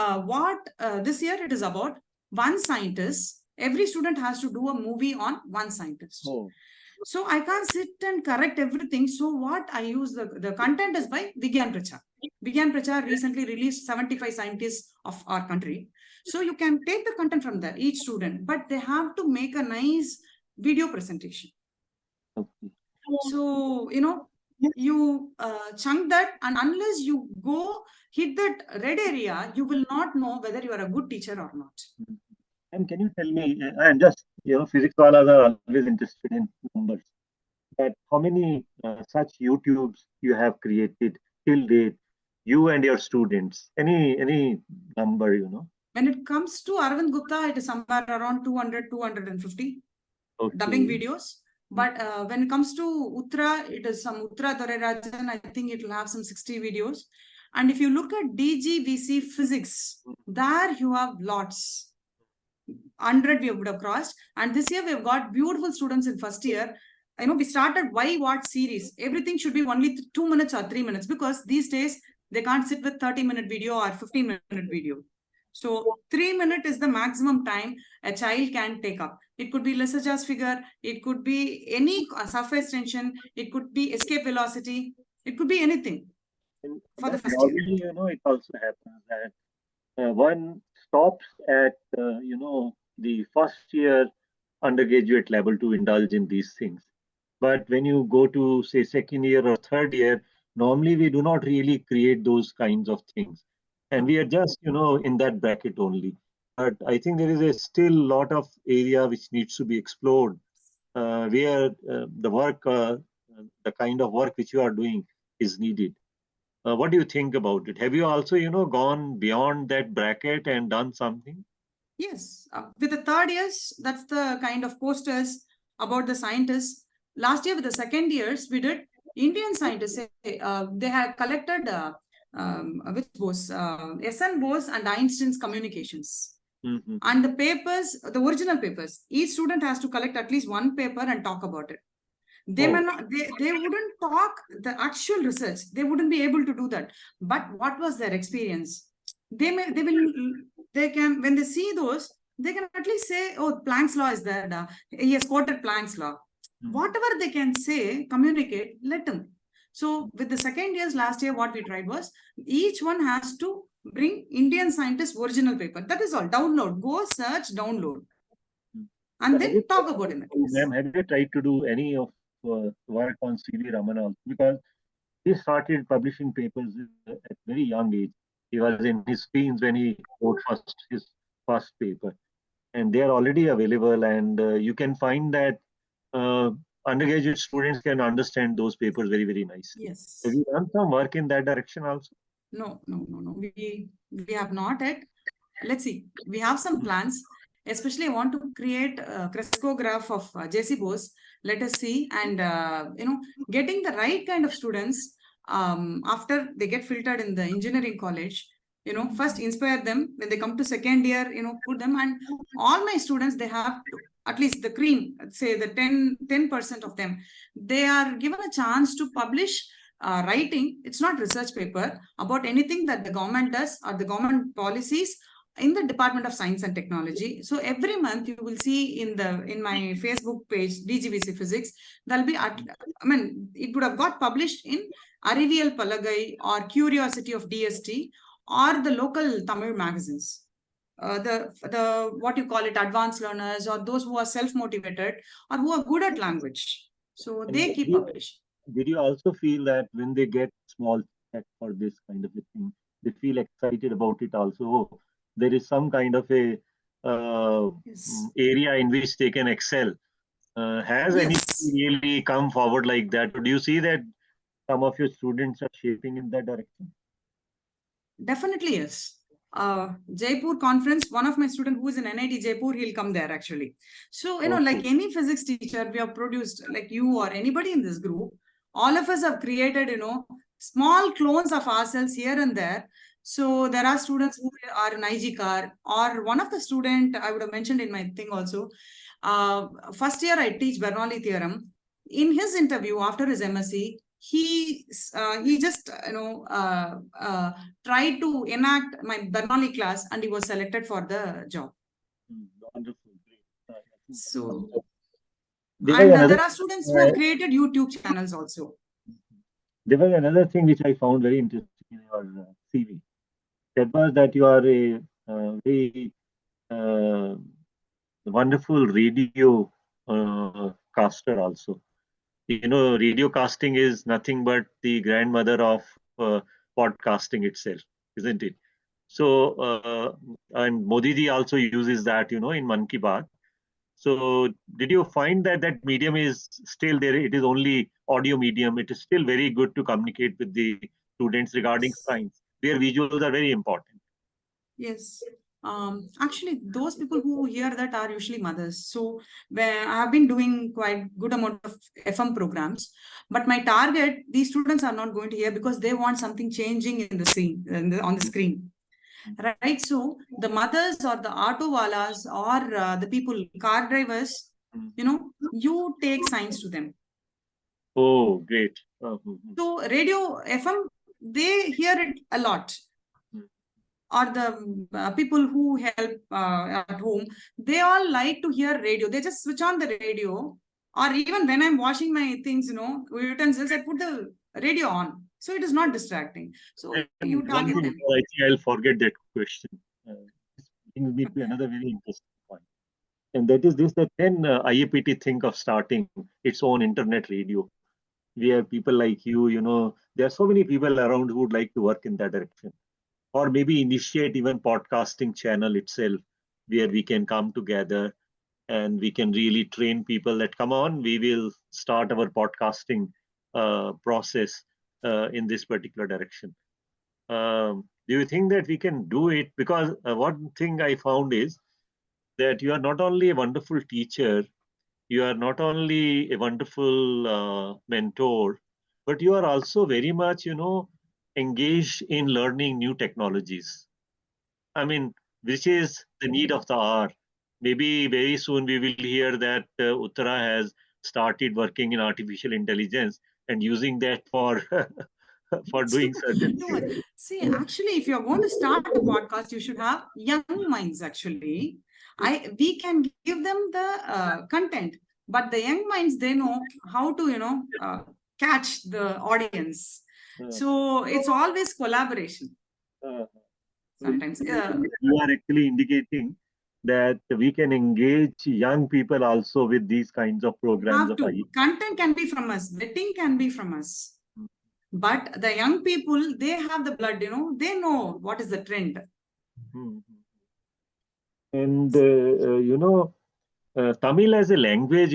This year it is about one scientist. Every student has to do a movie on one scientist. Oh. So I can't sit and correct everything. So what I use, the content is by Vigyan Prachar. Vigyan Prachar recently released 75 scientists of our country. So you can take the content from there, each student, but they have to make a nice video presentation. Okay. So, you chunk that, and unless you go hit that red area, you will not know whether you are a good teacher or not. And can you tell me, and just, physics walas are always interested in numbers, that how many such YouTubes you have created till date, you and your students, any number, When it comes to Arvind Gupta, it is somewhere around 200, 250 dubbing videos. But when it comes to Uthra, it is some Uthra Dorerajan, I think it will have some 60 videos. And if you look at DGVC physics, there you have lots. 100 we would have crossed. And this year we have got beautiful students in first year. We started Why What series. Everything should be only 2 minutes or 3 minutes, because these days they can't sit with 30-minute video or 15-minute video. So 3 minutes is the maximum time a child can take up. It could be Lysager's figure. It could be any surface tension. It could be escape velocity. It could be anything. And for the first year. Normally, it also happens that one stops at, the first year undergraduate level to indulge in these things. But when you go to, say, second year or third year, normally we do not really create those kinds of things. And we are just, in that bracket only. But I think there is a still lot of area which needs to be explored, where the work, the kind of work which you are doing is needed. What do you think about it? Have you also, gone beyond that bracket and done something? Yes. With the third years, that's the kind of posters about the scientists. Last year with the second years, we did Indian scientists. They had collected which was S.N. Bose and Einstein's communications. Mm-hmm. And the papers, the original papers, each student has to collect at least one paper and talk about it. They may not, they wouldn't talk the actual research. They wouldn't be able to do that. But what was their experience? They can, when they see those, they can at least say, oh, Planck's law is there. He has quoted Planck's law. Mm-hmm. Whatever they can say, communicate, let them. So with the second years last year, what we tried was each one has to bring Indian scientists' original paper. That is all. Download. Go search, download. And then talk about it. Ma'am, have you tried to do any of work on C.V. Ramana also? Because he started publishing papers at very young age. He was in his teens when he wrote his first paper. And they are already available, and you can find that undergraduate students can understand those papers very, very nicely. Yes. Have you done some work in that direction also? No. We have not yet. Let's see. We have some plans. Especially, I want to create a crescograph of JC Bose. Let us see. And, getting the right kind of students after they get filtered in the engineering college, first inspire them. When they come to second year, put them. And all my students, they have at least the cream, say the 10% of them, they are given a chance to publish writing. It's not research paper about anything that the government does or the government policies in the Department of Science and Technology. So every month you will see in my Facebook page, DGVC Physics, there'll be, it would have got published in Arrivial Palagai or Curiosity of DST or the local Tamil magazines. The what you call it, advanced learners or those who are self-motivated or who are good at language. So they keep publishing. Did you also feel that when they get small check for this kind of a thing, they feel excited about it also? Oh, there is some kind of a area in which they can excel. Has anything really come forward like that? Do you see that some of your students are shaping in that direction? Definitely, yes. Jaipur conference, one of my students who is in NIT Jaipur, he'll come there actually. So, like any physics teacher, we have produced, like you or anybody in this group, all of us have created, small clones of ourselves here and there. So there are students who are in IGCAR, or one of the student I would have mentioned in my thing also. First year I teach Bernoulli theorem. In his interview after his MSc, he just tried to enact my Bernoulli class and he was selected for the job. Wonderful, great. So, and there are students who have created YouTube channels also. There was another thing which I found very interesting in your CV. That was that you are a very wonderful radio caster also. Radio casting is nothing but the grandmother of podcasting itself, isn't it? So, and Modi ji also uses that, in Man Ki Baat. So, did you find that that medium is still there? It is only audio medium. It is still very good to communicate with the students regarding science, where visuals are very important. Yes. Actually, those people who hear that are usually mothers. So where I have been doing quite good amount of FM programs, but my target, these students are not going to hear because they want something changing in the scene, on the screen. Right? So the mothers or the auto walas or the people, car drivers, you take science to them. Oh, great. So radio FM, they hear it a lot. Or the people who help at home, they all like to hear radio. They just switch on the radio. Or even when I'm washing my things, utensils, I put the radio on. So it is not distracting. So you target them. I think I'll forget that question. This brings me to another very interesting point. And that is this, that then IAPT think of starting its own internet radio. We have people like you, there are so many people around who would like to work in that direction. Or maybe initiate even podcasting channel itself, where we can come together and we can really train people that come on, we will start our podcasting process in this particular direction. Do you think that we can do it? Because one thing I found is that you are not only a wonderful teacher, you are not only a wonderful mentor, but you are also very much, engaged in learning new technologies. I mean, which is the need of the hour. Maybe very soon we will hear that Uthra has started working in artificial intelligence and using that for for doing certain things. See, actually, if you're going to start a podcast, you should have young minds. Actually, we can give them the content, but the young minds, they know how to catch the audience. So it's always collaboration. Sometimes you are actually indicating that we can engage young people also with these kinds of programs. Content can be from us, betting can be from us, but the young people, they have the blood, they know what is the trend. And Tamil as a language,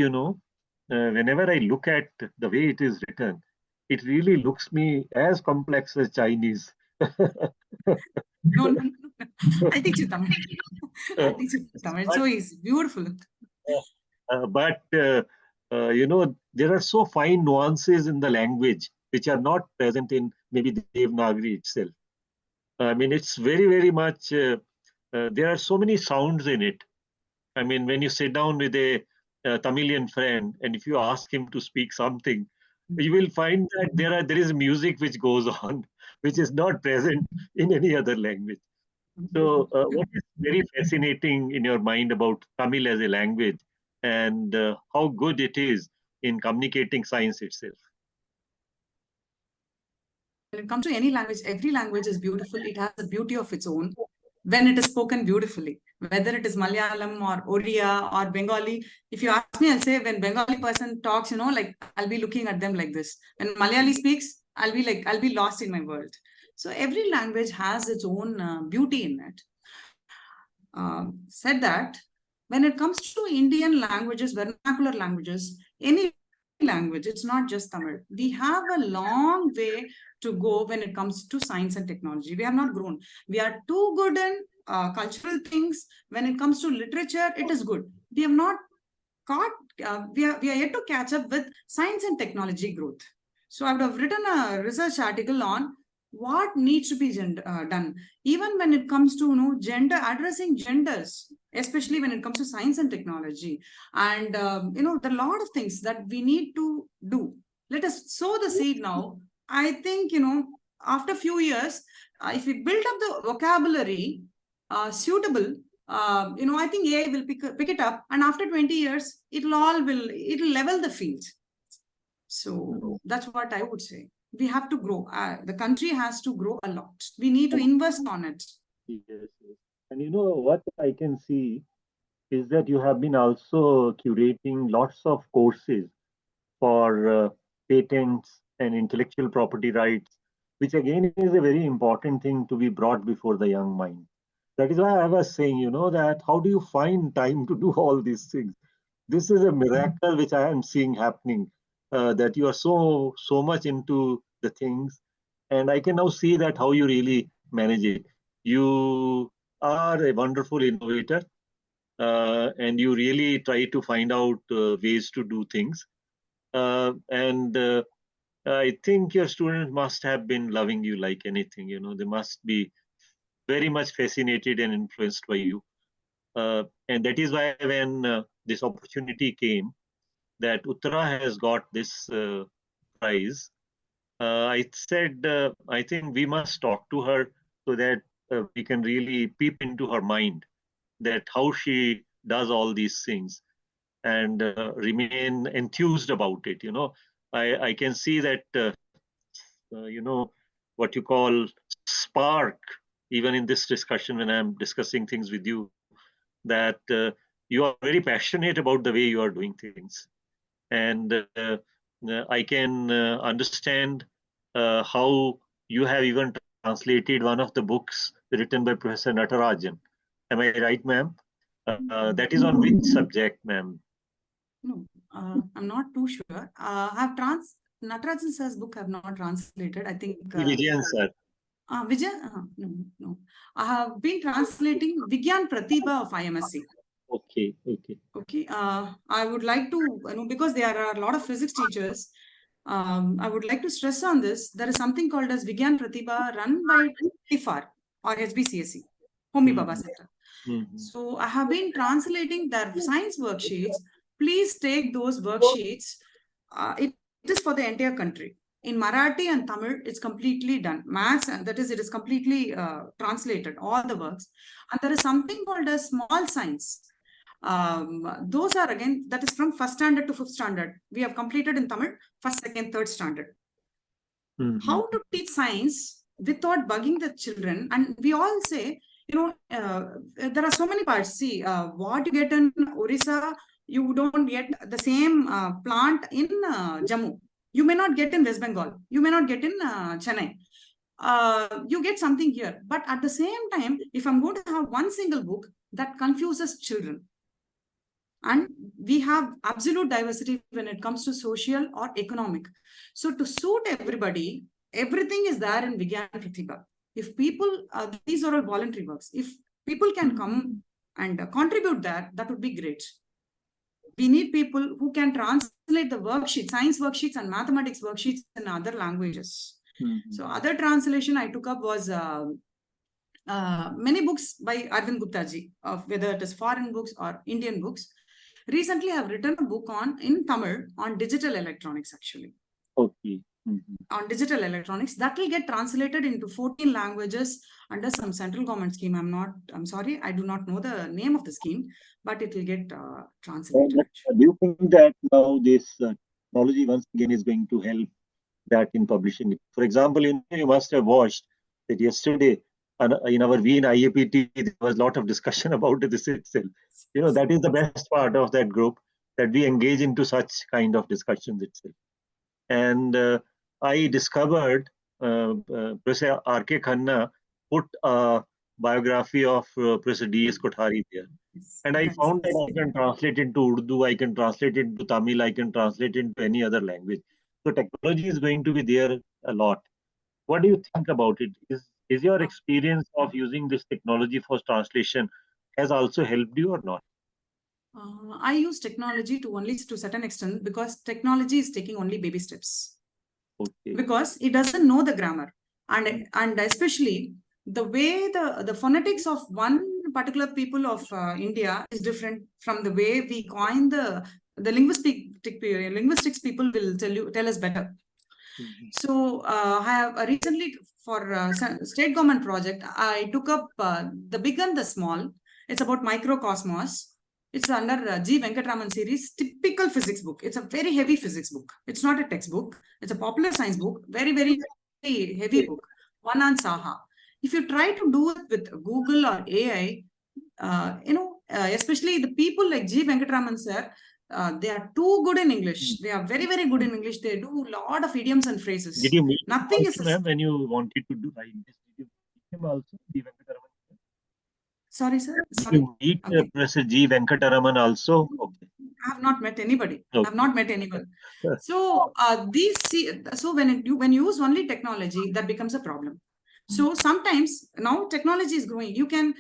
whenever I look at the way it is written, it really looks me as complex as Chinese. No. I'll teach you Tamil. I'll teach you Tamil. So easy, beautiful. But there are so fine nuances in the language which are not present in maybe the Devanagari itself. I mean, it's very, very much. There are so many sounds in it. I mean, when you sit down with a Tamilian friend, and if you ask him to speak something, you will find that there is music which goes on, which is not present in any other language. So, what is very fascinating in your mind about Tamil as a language, and how good it is in communicating science itself? When it comes to any language, every language is beautiful. It has a beauty of its own when it is spoken beautifully. Whether it is Malayalam or Odia or Bengali, if you ask me, I'll say when Bengali person talks, like I'll be looking at them like this. When Malayali speaks, I'll be lost in my world. So every language has its own beauty in it. Said that, when it comes to Indian languages, vernacular languages, any language, it's not just Tamil. We have a long way to go when it comes to science and technology. We have not grown. We are too good in cultural things. When it comes to literature, it is good. We have not we are yet to catch up with science and technology growth. So I would have written a research article on what needs to be done, even when it comes to gender, addressing genders, especially when it comes to science and technology. And there are a lot of things that we need to do. Let us sow the seed now. I think after a few years, if we build up the vocabulary suitable, I think AI will pick it up, and after 20 years, it'll level the field. So that's what I would say. We have to grow. The country has to grow a lot. We need to invest on it. Yes, yes. And what I can see is that you have been also curating lots of courses for patents and intellectual property rights, which again is a very important thing to be brought before the young mind. That is why I was saying, that how do you find time to do all these things? This is a miracle which I am seeing happening, that you are so much into the things, and I can now see that how you really manage it. You are a wonderful innovator, and you really try to find out ways to do things. And I think your students must have been loving you like anything. They must be very much fascinated and influenced by you. And that is why when this opportunity came, that Uthra has got this prize, I said, I think we must talk to her so that we can really peep into her mind, that how she does all these things and remain enthused about it. I can see that, what you call spark, even in this discussion when I'm discussing things with you, that you are very passionate about the way you are doing things. And I can understand how you have even translated one of the books written by Professor Natarajan. Am I right, ma'am? That is on which subject, ma'am? No, I'm not too sure. Natarajan sir's book I have not translated. I think Vijayan sir. No. I have been translating Vigyan Pratibha of IMSC. Okay. I would like to, because there are a lot of physics teachers, I would like to stress on this. There is something called as Vigyan Pratibha run by TIFAR or HBCSE, Homi Baba Center. So I have been translating their science worksheets. Please take those worksheets. It is for the entire country. In Marathi and Tamil, it's completely done. Maths, that is, it is completely translated, all the works. And there is something called as small science. Those are again, that is from 1st standard to 5th standard. We have completed in Tamil, 1st, 2nd, 3rd standard. How to teach science without bugging the children. And we all say, there are so many parts. See, what you get in Orissa, you don't get the same plant in Jammu. You may not get in West Bengal. You may not get in Chennai. You get something here. But at the same time, if I'm going to have one single book, that confuses children. And we have absolute diversity when it comes to social or economic. So to suit everybody, everything is there in Vigyan Pratibha. If people, these are all voluntary works. If people can come and contribute that would be great. We need people who can translate the worksheets, science worksheets and mathematics worksheets in other languages. So other translation I took up was many books by Arvind Gupta ji, of whether it is foreign books or Indian books. Recently, I have written a book in Tamil on digital electronics, actually. Okay. On digital electronics, that will get translated into 14 languages under some central government scheme. I'm sorry, I do not know the name of the scheme, but it will get translated. Do you think that now this technology once again is going to help that in publishing it? For example, you must have watched that yesterday in our Wien IAPT, there was a lot of discussion about this itself. That is the best part of that group, that we engage into such kind of discussions itself. And I discovered Professor R.K. Khanna put a biography of Professor D.S. Kothari there. And I found that I can translate into Urdu, I can translate into Tamil, I can translate into any other language. So technology is going to be there a lot. What do you think about it? Is your experience of using this technology for translation has also helped you or not? I use technology to a certain extent, because technology is taking only baby steps. Okay. Because it doesn't know the grammar, and especially the way the phonetics of one particular people of India is different from the way we coin the linguistics people will tell us better. So I have recently, for state government project, I took up the big and the small. It's about microcosmos. It's under G. Venkataraman series, typical physics book. It's a very heavy physics book. It's not a textbook. It's a popular science book. Very, very heavy book. One on Saha. If you try to do it with Google or AI, especially the people like G. Venkataraman sir, they are too good in English. They are very, very good in English. They do a lot of idioms and phrases. Did you meet Nothing him is also, ma'am, when you wanted to do like this? Did you meet him also, G. Venkataraman? Sorry, sir. Did Sorry. you meet Okay. Professor G. Venkataraman also? Okay. I have not met anybody. Okay. I have not met anyone. So when you use only technology, that becomes a problem. So sometimes now technology is growing. You can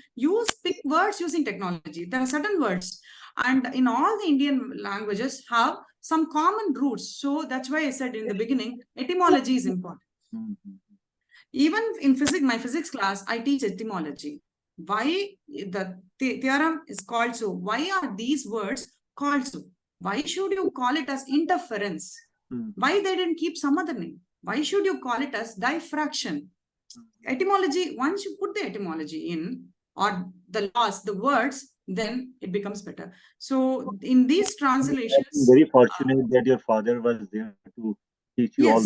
pick words using technology. There are certain words, and in all the Indian languages have some common roots. So that's why I said in the beginning, etymology is important. Even in my physics class, I teach etymology. Why the theorem is called so? Why are these words called so? Why should you call it as interference? Why they didn't keep some other name? Why should you call it as diffraction? Etymology, once you put the etymology in, or the laws, the words, then it becomes better. So in these translations, I'm very fortunate that your father was there to teach you all.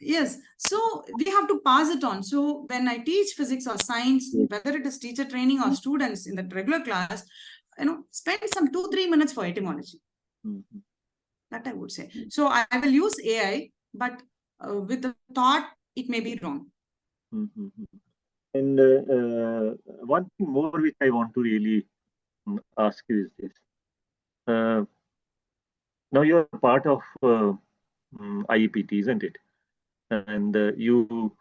Yes. So we have to pass it on. So when I teach physics or science, whether it is teacher training or students in the regular class, spend some 2-3 minutes for etymology. That I would say. So I will use AI, but with the thought, it may be wrong. And one thing more which I want to really ask you is this. Now you're part of IAPT, isn't it? And you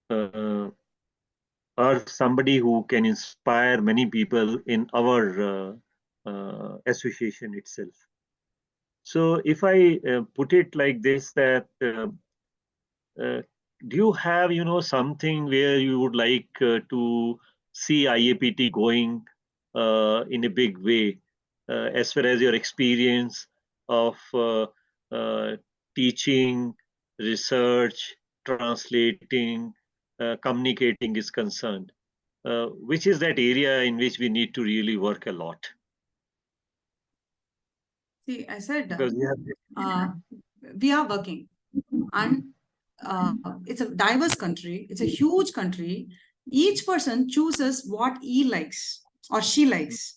are somebody who can inspire many people in our association itself. So if I put it like this, that do you have, something where you would like to see IAPT going in a big way, as far as your experience of teaching, research, translating, communicating is concerned? Which is that area in which we need to really work a lot? See, I said we are working, and it's a diverse country. It's a huge country. Each person chooses what he likes or she likes,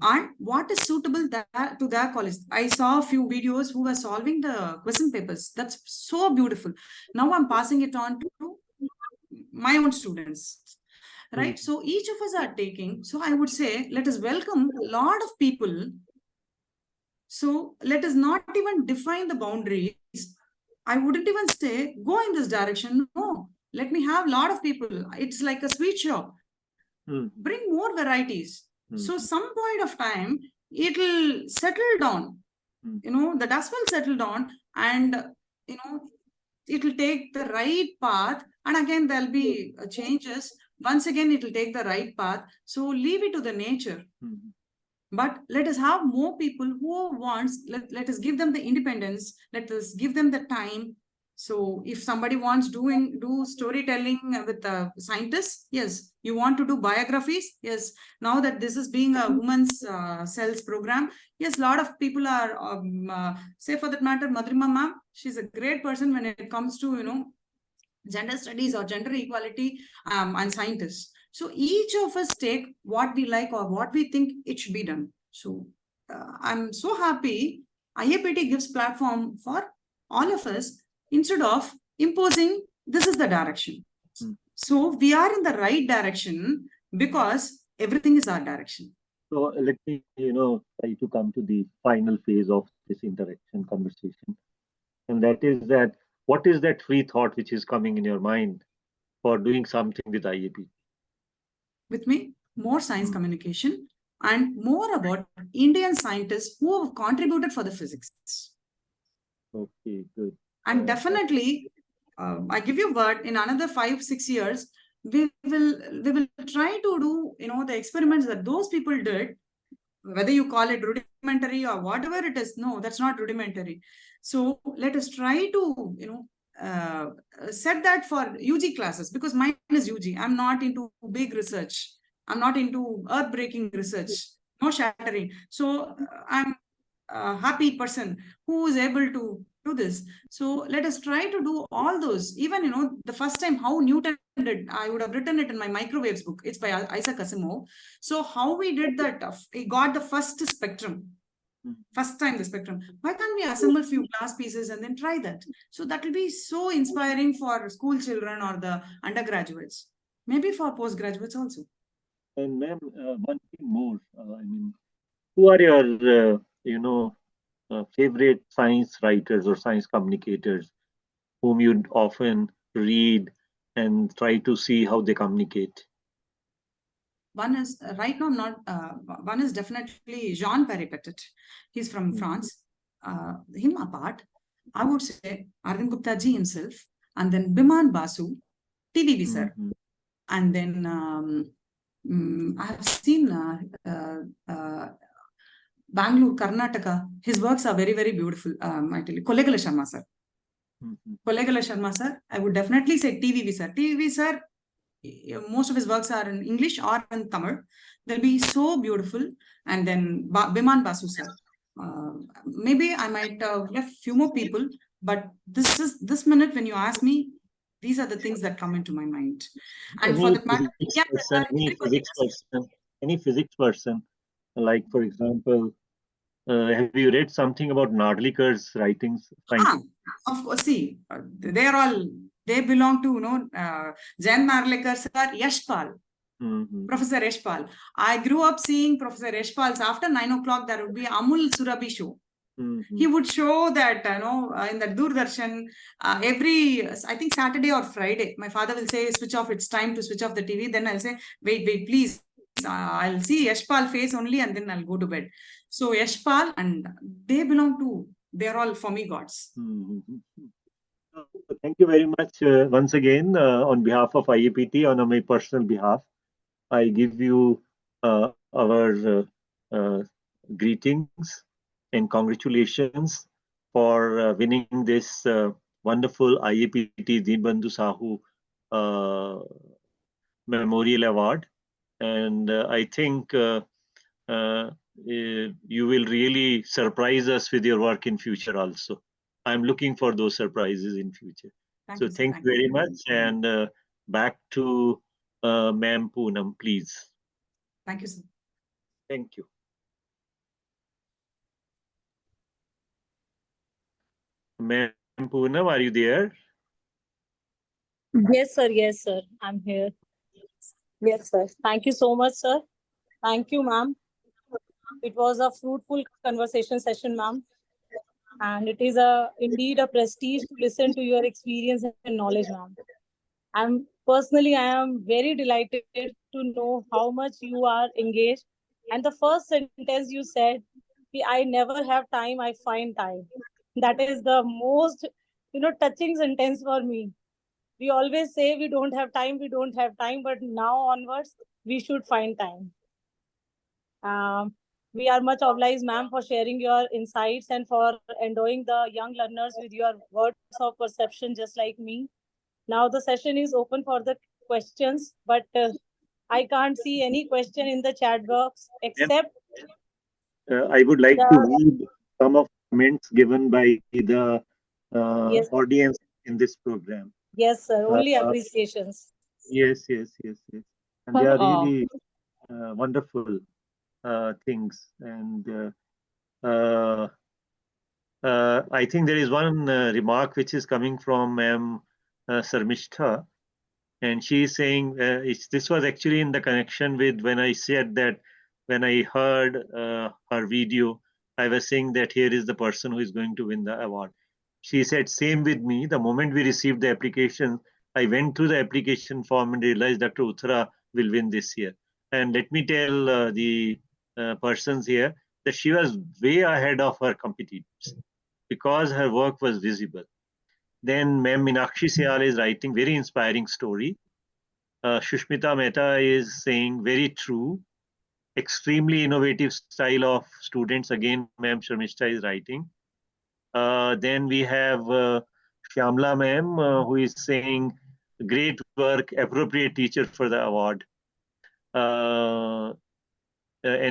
and what is suitable to their college. I saw a few videos who were solving the question papers. That's so beautiful. Now I'm passing it on to my own students, right? So each of us are taking. So I would say, let us welcome a lot of people. So let us not even define the boundaries. I wouldn't even say, go in this direction. No, let me have a lot of people. It's like a sweet shop. Bring more varieties. So some point of time, it will settle down. The dust will settle down, and, it will take the right path, And again, there'll be changes. Once again, it will take the right path. So leave it to the nature. But let us have more people who wants, let us give them the independence, let us give them the time. So if somebody wants do storytelling with scientists, yes. You want to do biographies, yes. Now that this is being a women's cells program, yes, a lot of people are, say for that matter, Madhurima ma'am, she's a great person when it comes to, gender studies or gender equality and scientists. So each of us take what we like or what we think it should be done. So I'm so happy IAPT gives platform for all of us instead of imposing this is the direction. So we are in the right direction because everything is our direction. So let me, try to come to the final phase of this interaction conversation. And that is that, what is that free thought which is coming in your mind for doing something with IAPT? With me, more science communication and more about Indian scientists who have contributed for the physics. Okay, good. And definitely, I give you a word, in another 5-6 years, we will try to do, the experiments that those people did, whether you call it rudimentary or whatever it is. No, that's not rudimentary. So let us try to, set that for UG classes, because mine is UG. I'm not into big research. I'm not into earth-breaking research, no shattering. So I'm a happy person who is able to do this. So let us try to do all those. Even, the first time how Newton did, I would have written it in my microwaves book. It's by Isaac Asimov. So how we did that, he got the first spectrum. First time the spectrum. Why can't we assemble few glass pieces and then try that? So that will be so inspiring for school children or the undergraduates, maybe for postgraduates also. And ma'am, one thing more. I mean, who are your, favorite science writers or science communicators whom you often read and try to see how they communicate? One is right now not. One is definitely Jean Peripetit. He's from France. Him apart, I would say Arvind Gupta ji himself, and then Biman Basu, TVV sir, and then I have seen Bangalore, Karnataka. His works are very, very beautiful. I tell you, Kollegala Sharma sir. Kollegala Sharma sir, I would definitely say TVV sir. TVV sir, most of his works are in English or in Tamil. They'll be so beautiful. And then Biman Basu sir. Maybe I might left few more people, but this minute when you ask me, these are the things that come into my mind. And for that matter, any physics person, like for example, have you read something about Nadlikar's writings? Of course, see, they belong to, Jan Narlikar sir, Yashpal. Professor Yashpal. I grew up seeing Professor Yashpal's after 9 o'clock, there would be Amul Surabhi show. He would show that, in the Doordarshan, every, I think Saturday or Friday, my father will say, switch off, it's time to switch off the TV. Then I'll say, wait, please. I'll see Yashpal face only and then I'll go to bed. So Yashpal, and they're all for me gods. Thank you very much once again on behalf of IAPT, on my personal behalf. I give you our greetings and congratulations for winning this wonderful IAPT Dinbandhu Sahu Memorial Award. And I think you will really surprise us with your work in future also. I'm looking for those surprises in future. Thank you very much. And back to Ma'am Poonam, please. Thank you, sir. Thank you. Ma'am Poonam, are you there? Yes, sir. Yes, sir. I'm here. Yes, sir. Thank you so much, sir. Thank you, ma'am. It was a fruitful conversation session, ma'am. And it is indeed a prestige to listen to your experience and knowledge, ma'am. I am very delighted to know how much you are engaged. And the first sentence you said, I never have time, I find time. That is the most, touching sentence for me. We always say we don't have time, but now onwards, we should find time. We are much obliged, ma'am, for sharing your insights and for endowing the young learners with your words of perception, just like me. Now the session is open for the questions, but I can't see any question in the chat box except I would like to read some of comments given by the yes, audience in this program. yes, sir. Only appreciations. Yes. And they are really wonderful things. And I think there is one remark which is coming from Ma'am Sarmishta, and she is saying this was actually in the connection with when I said that when I heard her video, I was saying that here is the person who is going to win the award. She said, same with me. The moment we received the application, I went through the application form and realized Dr. Uthra will win this year. And let me tell the persons here that she was way ahead of her competitors because her work was visible. Then Ma'am Meenakshi Syal is writing very inspiring story. Shushmita Mehta is saying very true, extremely innovative style of students. Again, Ma'am Sharmishta is writing. Then we have Shyamla Ma'am who is saying great work, appropriate teacher for the award. And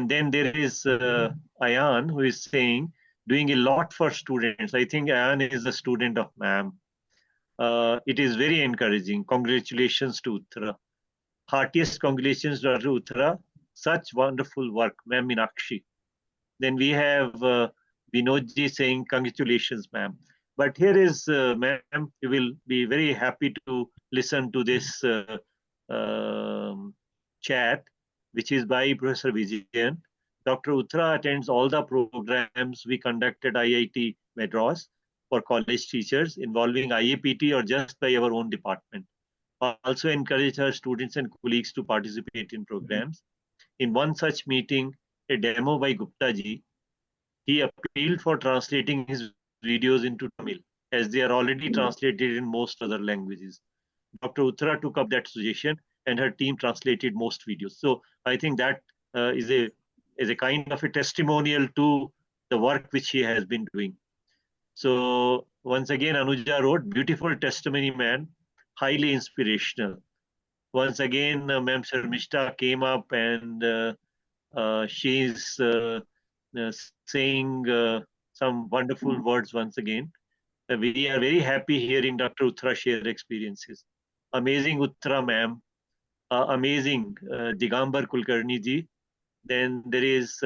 then there is Ayan who is saying doing a lot for students. I think Ayan is a student of Ma'am. It is very encouraging. Congratulations to Uthra. Heartiest congratulations, Dr. Uthra. Such wonderful work, Ma'am Meenakshi. Then we have Vinodji saying, congratulations, ma'am. But here is, ma'am, you will be very happy to listen to this chat, which is by Professor Vijayan. Dr. Uthra attends all the programs we conduct at IIT Madras for college teachers involving IAPT or just by our own department. Also encourage her students and colleagues to participate in programs. In one such meeting, a demo by Gupta ji, he appealed for translating his videos into Tamil, as they are already translated in most other languages. Dr. Uthra took up that suggestion, and her team translated most videos. So I think that is a kind of a testimonial to the work which he has been doing. So once again, Anuja wrote, beautiful testimony, man, highly inspirational. Once again, Ma'am Sharmishta came up and she's saying some wonderful words once again. We are very happy hearing Dr. Uthra share experiences. Amazing Uthra ma'am, amazing Digambar Kulkarni ji. Then there is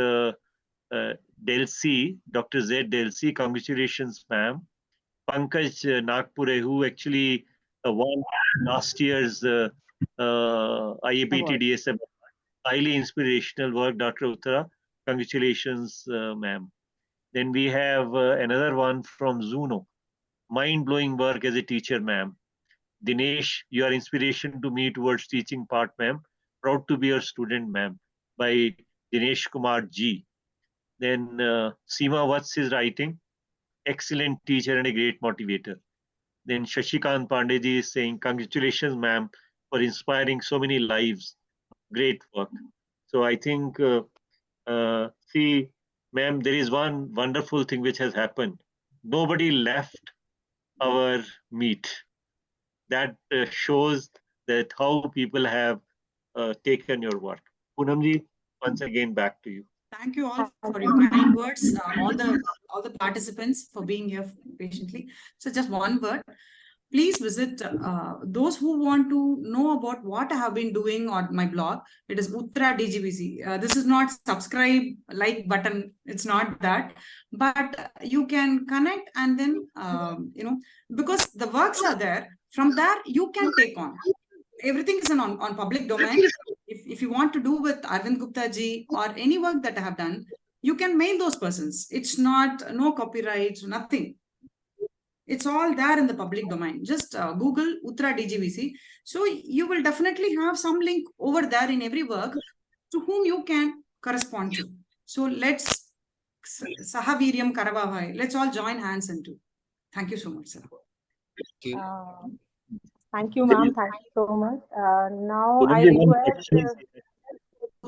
Delsi, Dr. Z Delsi, congratulations ma'am. Pankaj Nagpure, who actually won last year's IAPT DSMA. Highly inspirational work, Dr. Uthra. Congratulations, ma'am. Then we have another one from Zuno. Mind-blowing work as a teacher, ma'am. Dinesh, you are inspiration to me towards teaching part, ma'am. Proud to be your student, ma'am. By Dinesh Kumar G. Then Seema Vats is writing. Excellent teacher and a great motivator. Then Shashikant Pandey is saying, congratulations, ma'am, for inspiring so many lives. Great work. So I think, see, ma'am, there is one wonderful thing which has happened. Nobody left our meet. That shows that how people have taken your work. Poonamji, once again, back to you. Thank you all for your kind words, all the participants for being here patiently. So just one word. Please visit those who want to know about what I have been doing on my blog. It is Uthra DGBC. This is not subscribe, like button. It's not that. But you can connect and then, because the works are there, from there you can take on. Everything is on public domain. If you want to do with Arvind Gupta ji or any work that I have done, you can mail those persons. It's not, no copyrights, nothing. It's all there in the public domain. Just Google Uthra DGBC. So you will definitely have some link over there in every work to whom you can correspond to. So let's Sahaviryam Karavavai. Let's all join hands and do. Thank you so much, sir. Thank you. Thank you, ma'am. Thank you so much. Now I Only one request, question.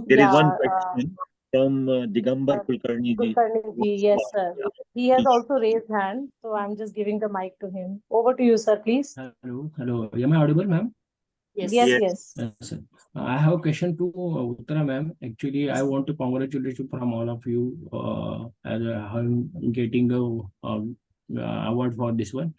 There is one yeah, question from Digambar Kulkarni ji. Kulkarni ji, yes, sir. He has also raised hand, so I'm just giving the mic to him. Over to you, sir, please. Hello. Am I audible, ma'am? Yes. Yes, Yes. yes. Yes, sir. I have a question to Uthra, ma'am. Actually, I want to congratulate you from all of you as getting a award for this one.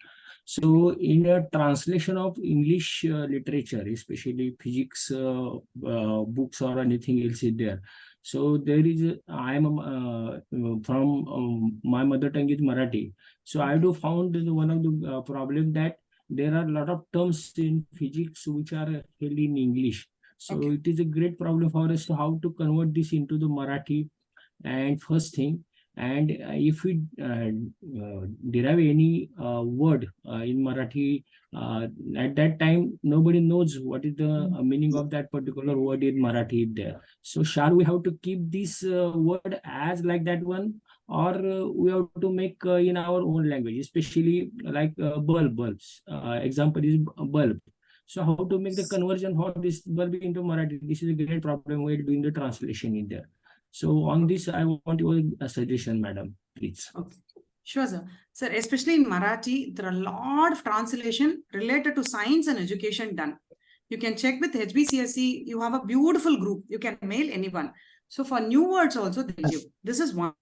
So, in a translation of English literature, especially physics books or anything else is there. So there is I am from my mother tongue is Marathi. So I do found one of the problem that there are a lot of terms in physics which are held in English. So Okay. it is a great problem for us to how to convert this into the Marathi. And first thing, and if we derive any word in Marathi, at that time nobody knows what is the meaning of that particular word in Marathi there. So shall we have to keep this word as like that one, or we have to make in our own language, especially like bulbs. Example is bulb. So how to make the conversion for this bulb into Marathi? This is a great problem while doing the translation in there. So on this, I want your suggestion, madam, please. Okay. Sure, sir. Sir, especially in Marathi, there are a lot of translation related to science and education done. You can check with HBCSE. You have a beautiful group. You can mail anyone. So for new words also, they'll give. This is one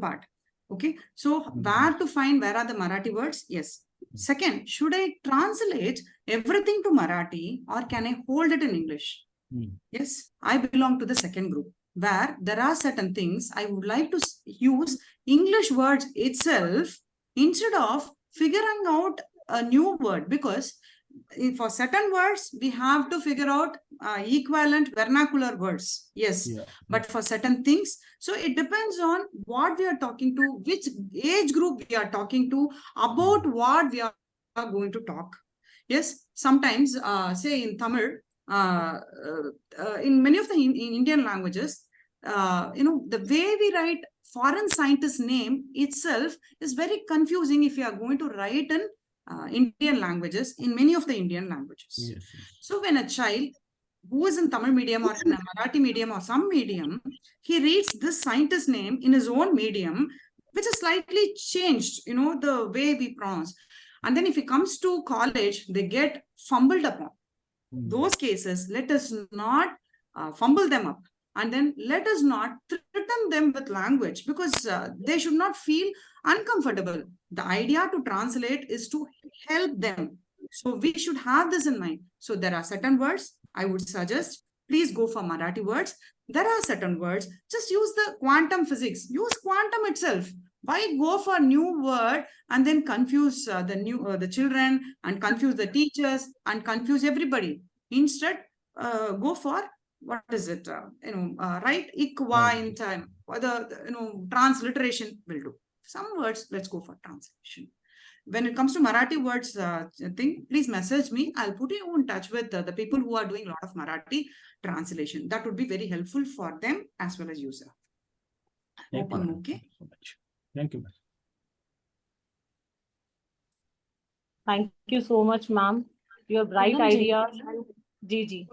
part. Okay. So where to find, where are the Marathi words? Yes. Second, should I translate everything to Marathi or can I hold it in English? Yes, I belong to the second group, where there are certain things I would like to use English words itself instead of figuring out a new word, because for certain words we have to figure out equivalent vernacular words. Yes, but for certain things, so it depends on what we are talking to, which age group we are talking to, about what we are going to talk. Yes, sometimes say in Tamil, in many of the in Indian languages, the way we write foreign scientist name itself is very confusing if you are going to write in Indian languages, in many of the Indian languages. Yes. So when a child who is in Tamil medium or in a Marathi medium or some medium, he reads this scientist name in his own medium, which is slightly changed, the way we pronounce. And then if he comes to college, they get fumbled upon. Those cases, let us not fumble them up, and then let us not threaten them with language, because they should not feel uncomfortable. The idea to translate is to help them. So we should have this in mind. So there are certain words I would suggest, please go for Marathi words. There are certain words, just use the quantum physics, use quantum itself. Why go for new word and then confuse the children and confuse the teachers and confuse everybody? Instead, go for what is it? Right? Ikwa in time. Whether transliteration will do. Some words, let's go for translation. When it comes to Marathi words thing, please message me. I'll put you in touch with the people who are doing a lot of Marathi translation. That would be very helpful for them as well as you, sir. Thank you, okay. so much. Thank you, ma'am. Thank you so much, ma'am. You have bright Poonam ji. ideas. Ji,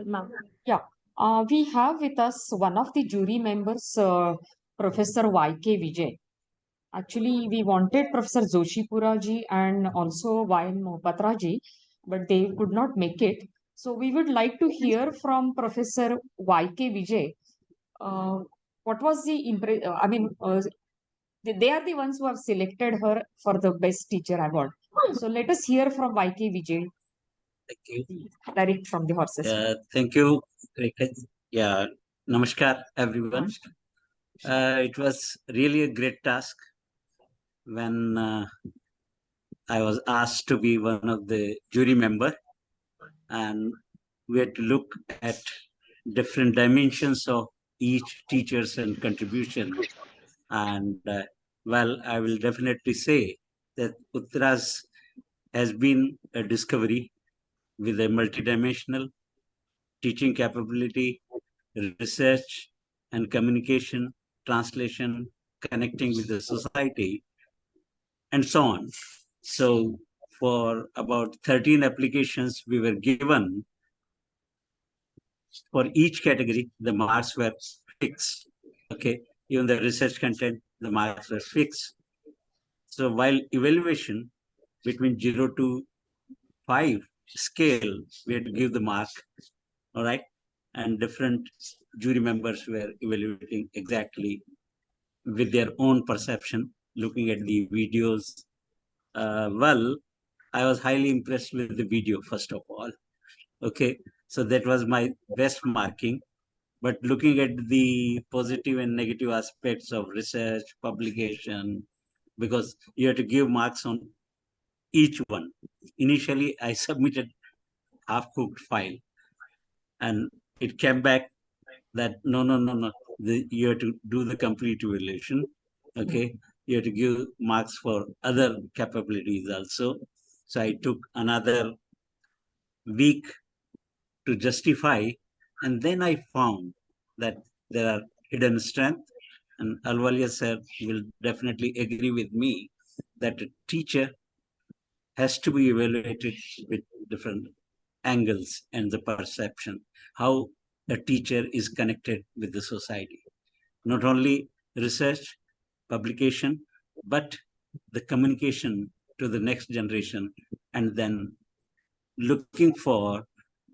ma'am. Yeah. We have with us one of the jury members, Professor Y.K. Vijay. Actually, we wanted Professor Joshipura ji and also Y.M. Mohapatra ji, but they could not make it. So we would like to hear from Professor Y.K. Vijay. What was the impression? They are the ones who have selected her for the best teacher award. So let us hear from Y.K. Vijay. Thank you. Direct from the horses. Thank you. Yeah, namaskar, everyone. It was really a great task when I was asked to be one of the jury member, and we had to look at different dimensions of each teacher's and contribution. And well, I will definitely say that Uthra's has been a discovery with a multidimensional teaching capability, research and communication, translation, connecting with the society, and so on. So for about 13 applications we were given. For each category, the marks were fixed. Okay, even the research content, the marks were fixed. So while evaluation between 0 to 5 scale, we had to give the mark, all right, and different jury members were evaluating exactly with their own perception, looking at the videos. Well, I was highly impressed with the video, first of all. Okay, so that was my best marking. But looking at the positive and negative aspects of research, publication, because you have to give marks on each one. Initially, I submitted half-cooked file, and it came back that no, you have to do the complete evaluation. Okay, you have to give marks for other capabilities also. So I took another week to justify, and then I found that there are hidden strengths, and Alwalia sir will definitely agree with me that a teacher has to be evaluated with different angles and the perception, how a teacher is connected with the society. Not only research, publication, but the communication to the next generation, and then looking for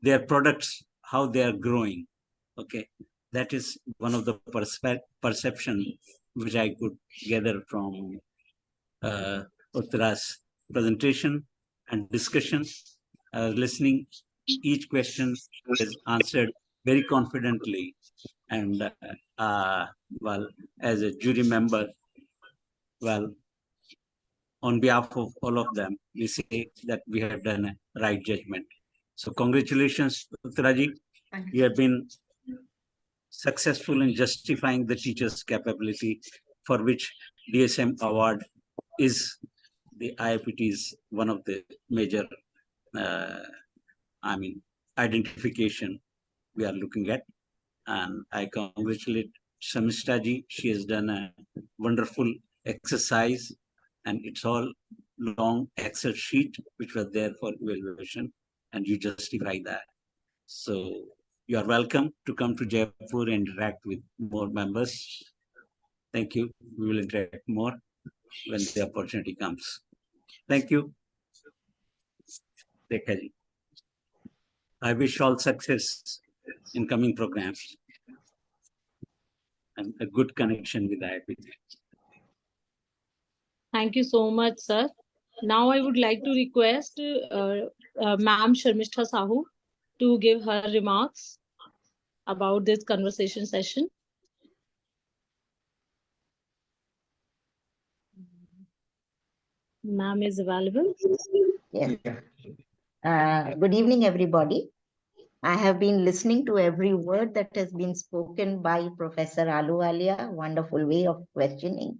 their products, how they are growing. Okay, that is one of the perception which I could gather from Uthra's presentation and discussion. Listening each question is answered very confidently, and well, as a jury member, well, on behalf of all of them, we say that we have done a right judgment. So congratulations, Uthraji. You have been successful in justifying the teacher's capability, for which DSM award is the IAPT's one of the major, identification we are looking at. And I congratulate Samistaji. She has done a wonderful exercise, and it's all long Excel sheet which was there for evaluation, and you justify that. So you are welcome to come to Jaipur and interact with more members. Thank you. We will interact more when the opportunity comes. Thank you. I wish all success in coming programs and a good connection with IAPT. Thank you so much, sir. Now I would like to request Ma'am Sharmistha Sahu to give her remarks about this conversation session. Ma'am is available. Yes. Good evening, everybody. I have been listening to every word that has been spoken by Professor Ahluwalia, wonderful way of questioning,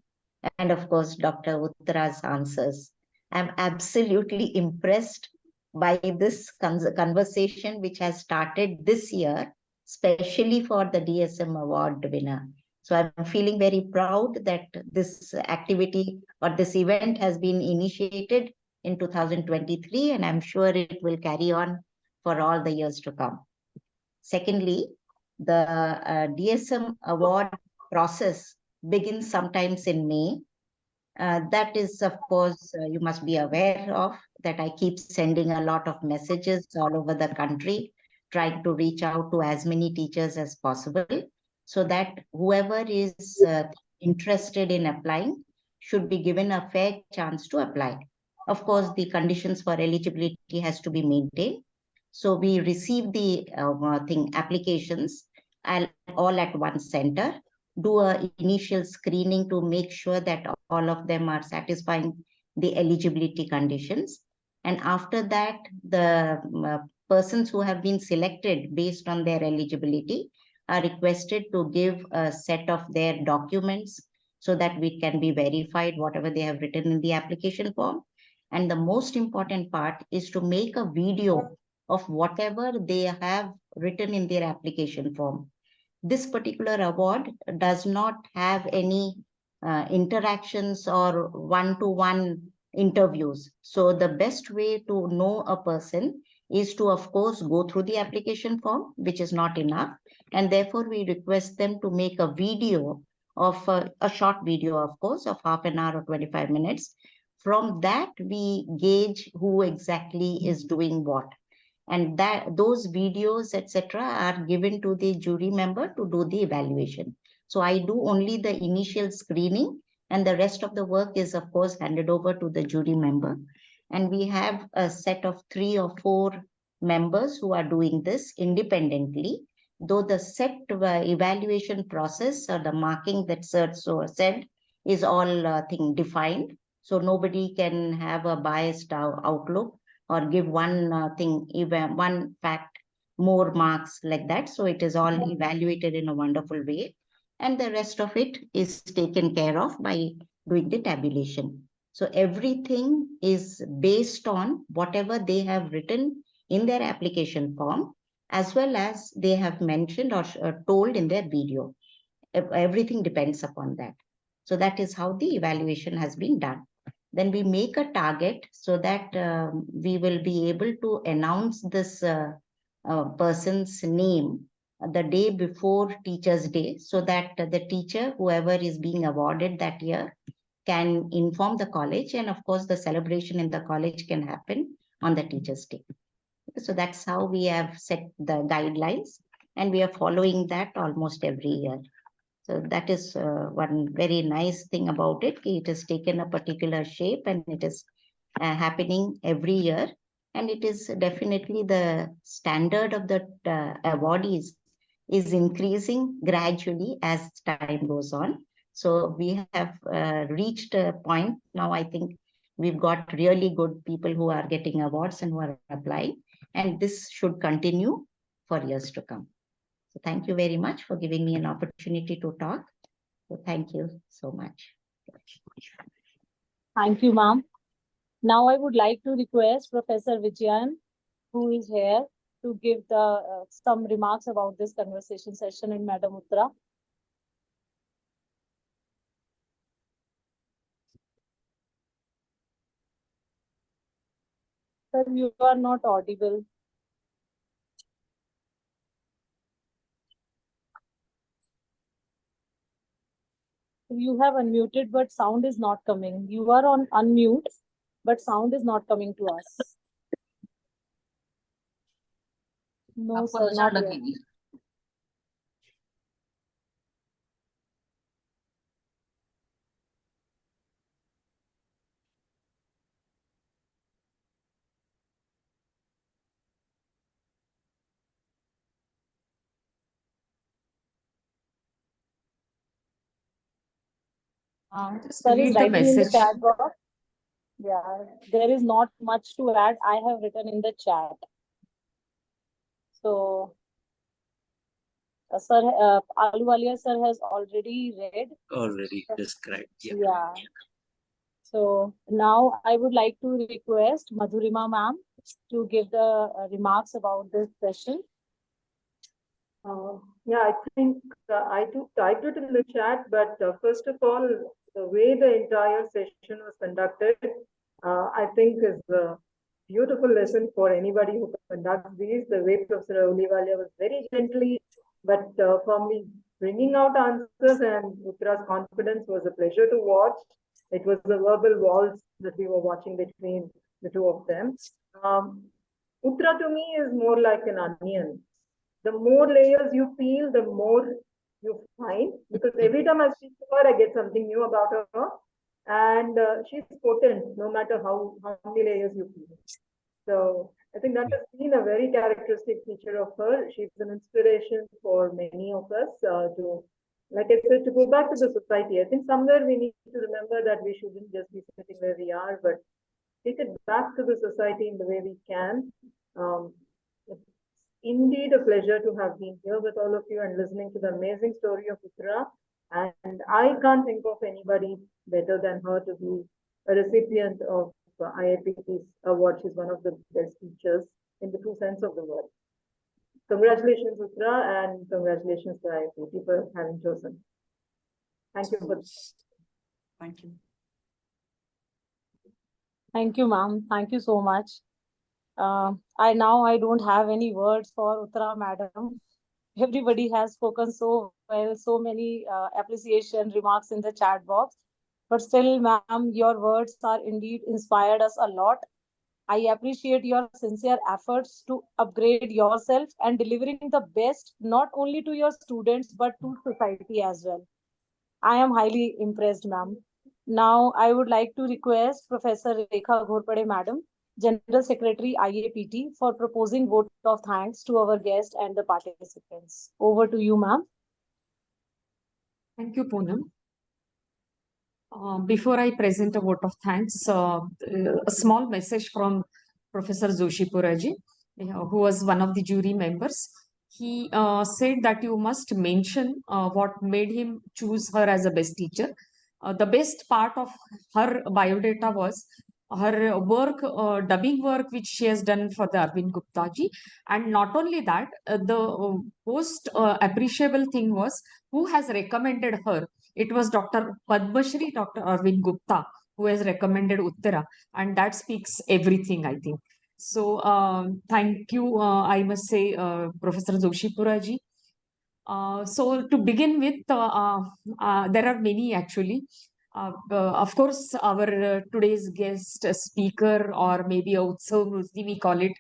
and of course, Dr. Uthra's answers. I'm absolutely impressed by this conversation which has started this year, especially for the DSM award winner. So I'm feeling very proud that this activity or this event has been initiated in 2023, and I'm sure it will carry on for all the years to come. Secondly, the DSM award process begins sometimes in May. That is, of course, you must be aware of that I keep sending a lot of messages all over the country, trying to reach out to as many teachers as possible, so that whoever is interested in applying should be given a fair chance to apply. Of course, the conditions for eligibility has to be maintained. So we receive the applications all at one center, do an initial screening to make sure that all of them are satisfying the eligibility conditions. And after that, the persons who have been selected based on their eligibility are requested to give a set of their documents so that we can be verified whatever they have written in the application form. And the most important part is to make a video of whatever they have written in their application form. This particular award does not have any interactions or one-to-one interviews. So the best way to know a person is to, of course, go through the application form, which is not enough. And therefore, we request them to make a video of a short video, of course, of half an hour or 25 minutes. From that, we gauge who exactly is doing what. And that those videos, etc., are given to the jury member to do the evaluation. So I do only the initial screening, and the rest of the work is, of course, handed over to the jury member. And we have a set of 3 or 4 members who are doing this independently, though the set evaluation process or the marking that sir said is all defined. So nobody can have a biased outlook or give one thing, even one fact, more marks like that. So it is all evaluated in a wonderful way. And the rest of it is taken care of by doing the tabulation. So everything is based on whatever they have written in their application form, as well as they have mentioned or told in their video. Everything depends upon that. So that is how the evaluation has been done. Then we make a target so that we will be able to announce this person's name the day before Teacher's Day, so that the teacher, whoever is being awarded that year, can inform the college, and of course the celebration in the college can happen on the Teacher's Day. So that's how we have set the guidelines, and we are following that almost every year. So that is one very nice thing about it. It has taken a particular shape, and it is happening every year. And it is definitely the standard of the awardees is increasing gradually as time goes on. So we have reached a point now. I think we've got really good people who are getting awards and who are applying, and this should continue for years to come. So thank you very much for giving me an opportunity to talk. So thank you so much. Thank you, ma'am. Now I would like to request Professor Vijayan, who is here, to give the some remarks about this conversation session in Madam Uthra. Sir, you are not audible. You have unmuted, but sound is not coming. You are on unmute, but sound is not coming to us. No, sir, not yet. Sir is writing in the chat box. Yeah, there is not much to add. I have written in the chat. So, sir, Ahluwalia sir has already read. Already described. Yeah. Yeah. So now I would like to request Madhurima ma'am to give the remarks about this session. Yeah, I think I typed it in the chat, but first of all, the way the entire session was conducted, I think is a beautiful lesson for anybody who conducts these. The way Professor Ahluwalia was very gently but firmly bringing out answers, and Uthra's confidence was a pleasure to watch. It was a verbal waltz that we were watching between the two of them. Uthra to me is more like an onion. The more layers you peel, the more you find, because every time I speak to her, I get something new about her. And she's potent, no matter how many layers you peel. So I think that has been a very characteristic feature of her. She's an inspiration for many of us to, like I said, to go back to the society. I think somewhere we need to remember that we shouldn't just be sitting where we are, but take it back to the society in the way we can. It's indeed a pleasure to have been here with all of you and listening to the amazing story of Uthra. And I can't think of anybody better than her to be a recipient of IAPT's award. She's one of the best teachers in the true sense of the word. Congratulations, Uthra, and congratulations to IAPT for having chosen. Thank you for this. Thank you. Thank you, ma'am. Thank you so much. I don't have any words for Uttara, madam. Everybody has spoken so well, so many appreciation remarks in the chat box. But still, ma'am, your words are indeed inspired us a lot. I appreciate your sincere efforts to upgrade yourself and delivering the best not only to your students but to society as well. I am highly impressed, ma'am. Now, I would like to request Professor Rekha Ghorpade, madam, General Secretary IAPT, for proposing vote of thanks to our guests and the participants. Over to you, ma'am. Thank you, Poonam. Before I present a vote of thanks, a small message from Professor Joshipuraji, who was one of the jury members. He said that you must mention what made him choose her as a best teacher. The best part of her biodata was her work, dubbing work, which she has done for the Arvind Gupta ji. And not only that, the most appreciable thing was who has recommended her. It was Dr. Padmashri, Dr. Arvind Gupta, who has recommended Uttara, and that speaks everything, I think. So, thank you, I must say, Professor Joshipuraji. So, to begin with, there are many actually. Of course, our today's guest speaker, or maybe a Utsav, we call it,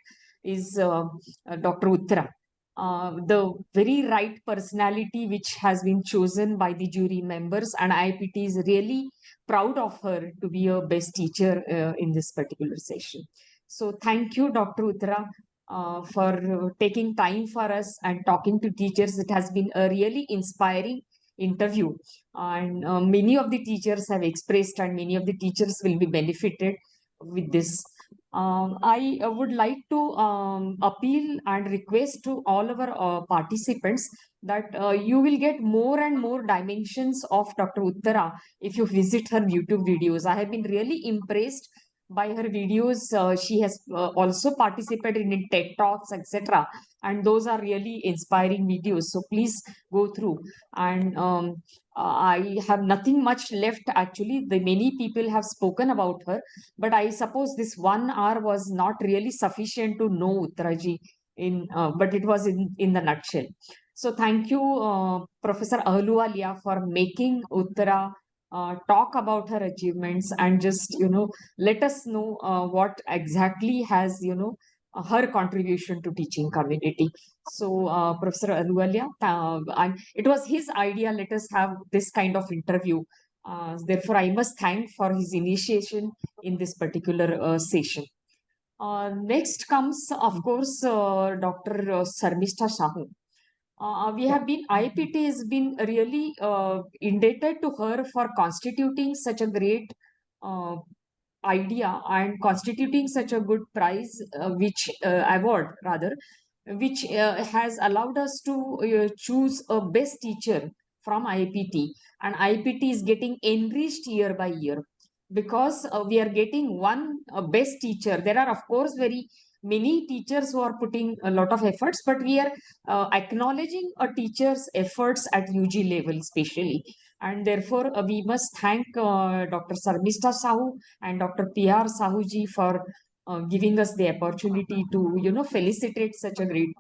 is Dr. Uthra. The very right personality which has been chosen by the jury members, and IAPT is really proud of her to be a best teacher in this particular session. So thank you, Dr. Uthra, for taking time for us and talking to teachers. It has been a really inspiring interview, and many of the teachers have expressed, and many of the teachers will be benefited with this. I would like to appeal and request to all of our participants that you will get more and more dimensions of Dr. Uttara if you visit her YouTube videos. I have been really impressed by her videos. She has also participated in TED Talks, etc. And those are really inspiring videos. So please go through. And I have nothing much left actually. The many people have spoken about her, but I suppose this 1 hour was not really sufficient to know Uttaraji but it was in the nutshell. So thank you, Professor Ahluwalia, for making Uttara talk about her achievements and just, let us know what exactly has, her contribution to teaching community. So, Professor Ahluwalia, and it was his idea, let us have this kind of interview. Therefore, I must thank for his initiation in this particular session. Next comes, of course, Dr. Sarmishta Sahu. We have been, IAPT has been really indebted to her for constituting such a great idea and constituting such a good prize, award rather, which has allowed us to choose a best teacher from IAPT, and IAPT is getting enriched year by year because we are getting one best teacher. There are, of course, very many teachers who are putting a lot of efforts, but we are acknowledging a teacher's efforts at UG level, especially. And therefore, we must thank Dr. Sarmishta Sahu and Dr. P.R. Sahuji for giving us the opportunity to, felicitate such a great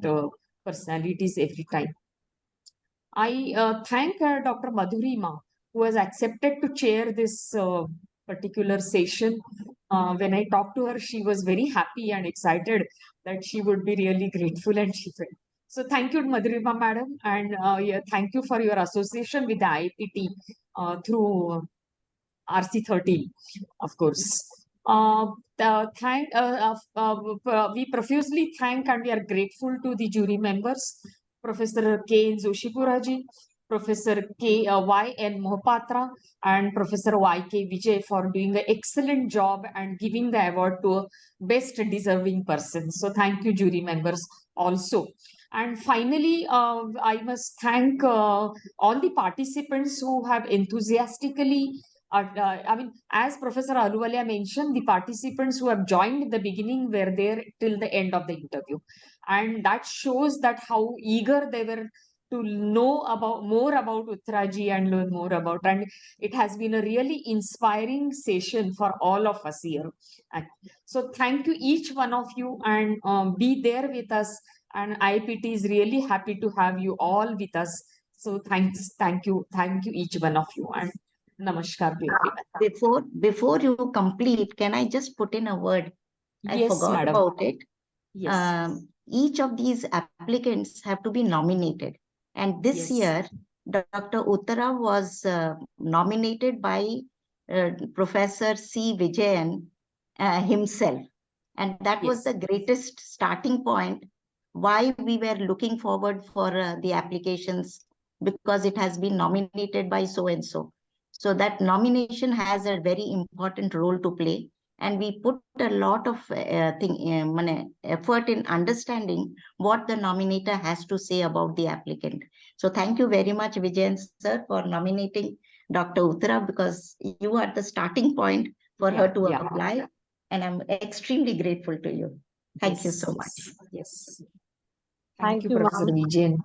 personalities every time. I thank Dr. Madhurima, who has accepted to chair this particular session. When I talked to her, she was very happy and excited that she would be really grateful, and she felt. So thank you, Madhurima madam, and thank you for your association with the IAPT through RC13, of course. We profusely thank and we are grateful to the jury members, Professor K. Joshipuraji, Professor Y.N. Mohapatra, and Professor Y.K. Vijay for doing an excellent job and giving the award to a best deserving person. So thank you, jury members, also. And finally, I must thank all the participants who have enthusiastically as Professor Ahluwalia mentioned, the participants who have joined at the beginning were there till the end of the interview. And that shows that how eager they were to know more about Uthra ji and learn more about. And it has been a really inspiring session for all of us here. And so thank you each one of you, and be there with us. And IAPT is really happy to have you all with us. So thank you each one of you, and namaskar to everyone. Before you complete, can I just put in a word? I Yes, forgot madam. about it. Yes. Each of these applicants have to be nominated. And this Yes. year, Dr. Uthra was nominated by Professor C. Vijayan himself. And that was Yes. the greatest starting point why we were looking forward for the applications, because it has been nominated by so-and-so. So that nomination has a very important role to play. And we put a lot of effort in understanding what the nominator has to say about the applicant. So thank you very much, Vijayan sir, for nominating Dr. Uthra, because you are the starting point for her to apply. And I'm extremely grateful to you. Thank you so much. Yes. Thank you, Professor ma'am. Vijayan.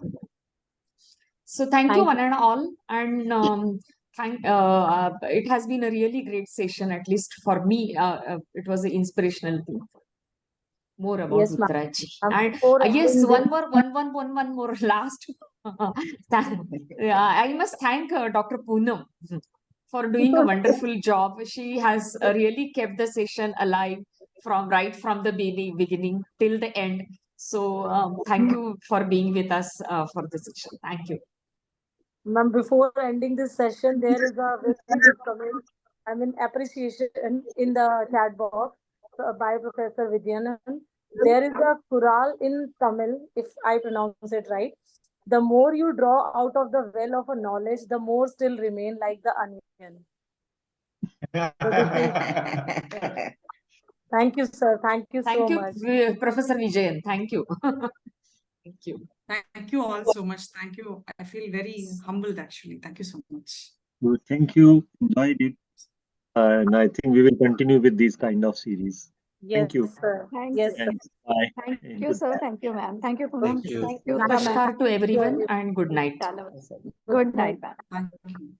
So thank you one and all. And it has been a really great session, at least for me. It was an inspirational thing. More about Yes, ma'am. Uthra ji. And And before yes, ending one more last. I must thank Dr. Poonam for doing a wonderful job. She has really kept the session alive right from the beginning till the end. So thank you for being with us for the session. Thank you. Ma'am, before ending this session, there is a very good comment, appreciation in the chat box by Professor Vidyanan. There is a Kural in Tamil, if I pronounce it right. The more you draw out of the well of a knowledge, the more still remain like the onion. Thank you, sir. Thank you so much. Professor Vijayan. Thank you. Thank you. Thank you all so much. Thank you. I feel very humbled, actually. Thank you so much. Well, thank you. Enjoyed it. And I think we will continue with these kind of series. Yes, Thank you. sir. Thank Yes, you. sir. Bye. Thank And you, good sir. night. Thank you, ma'am. Thank you, Thank Poonam. you. Thank you. Namaskar to everyone and good night. Good night, ma'am. Thank you.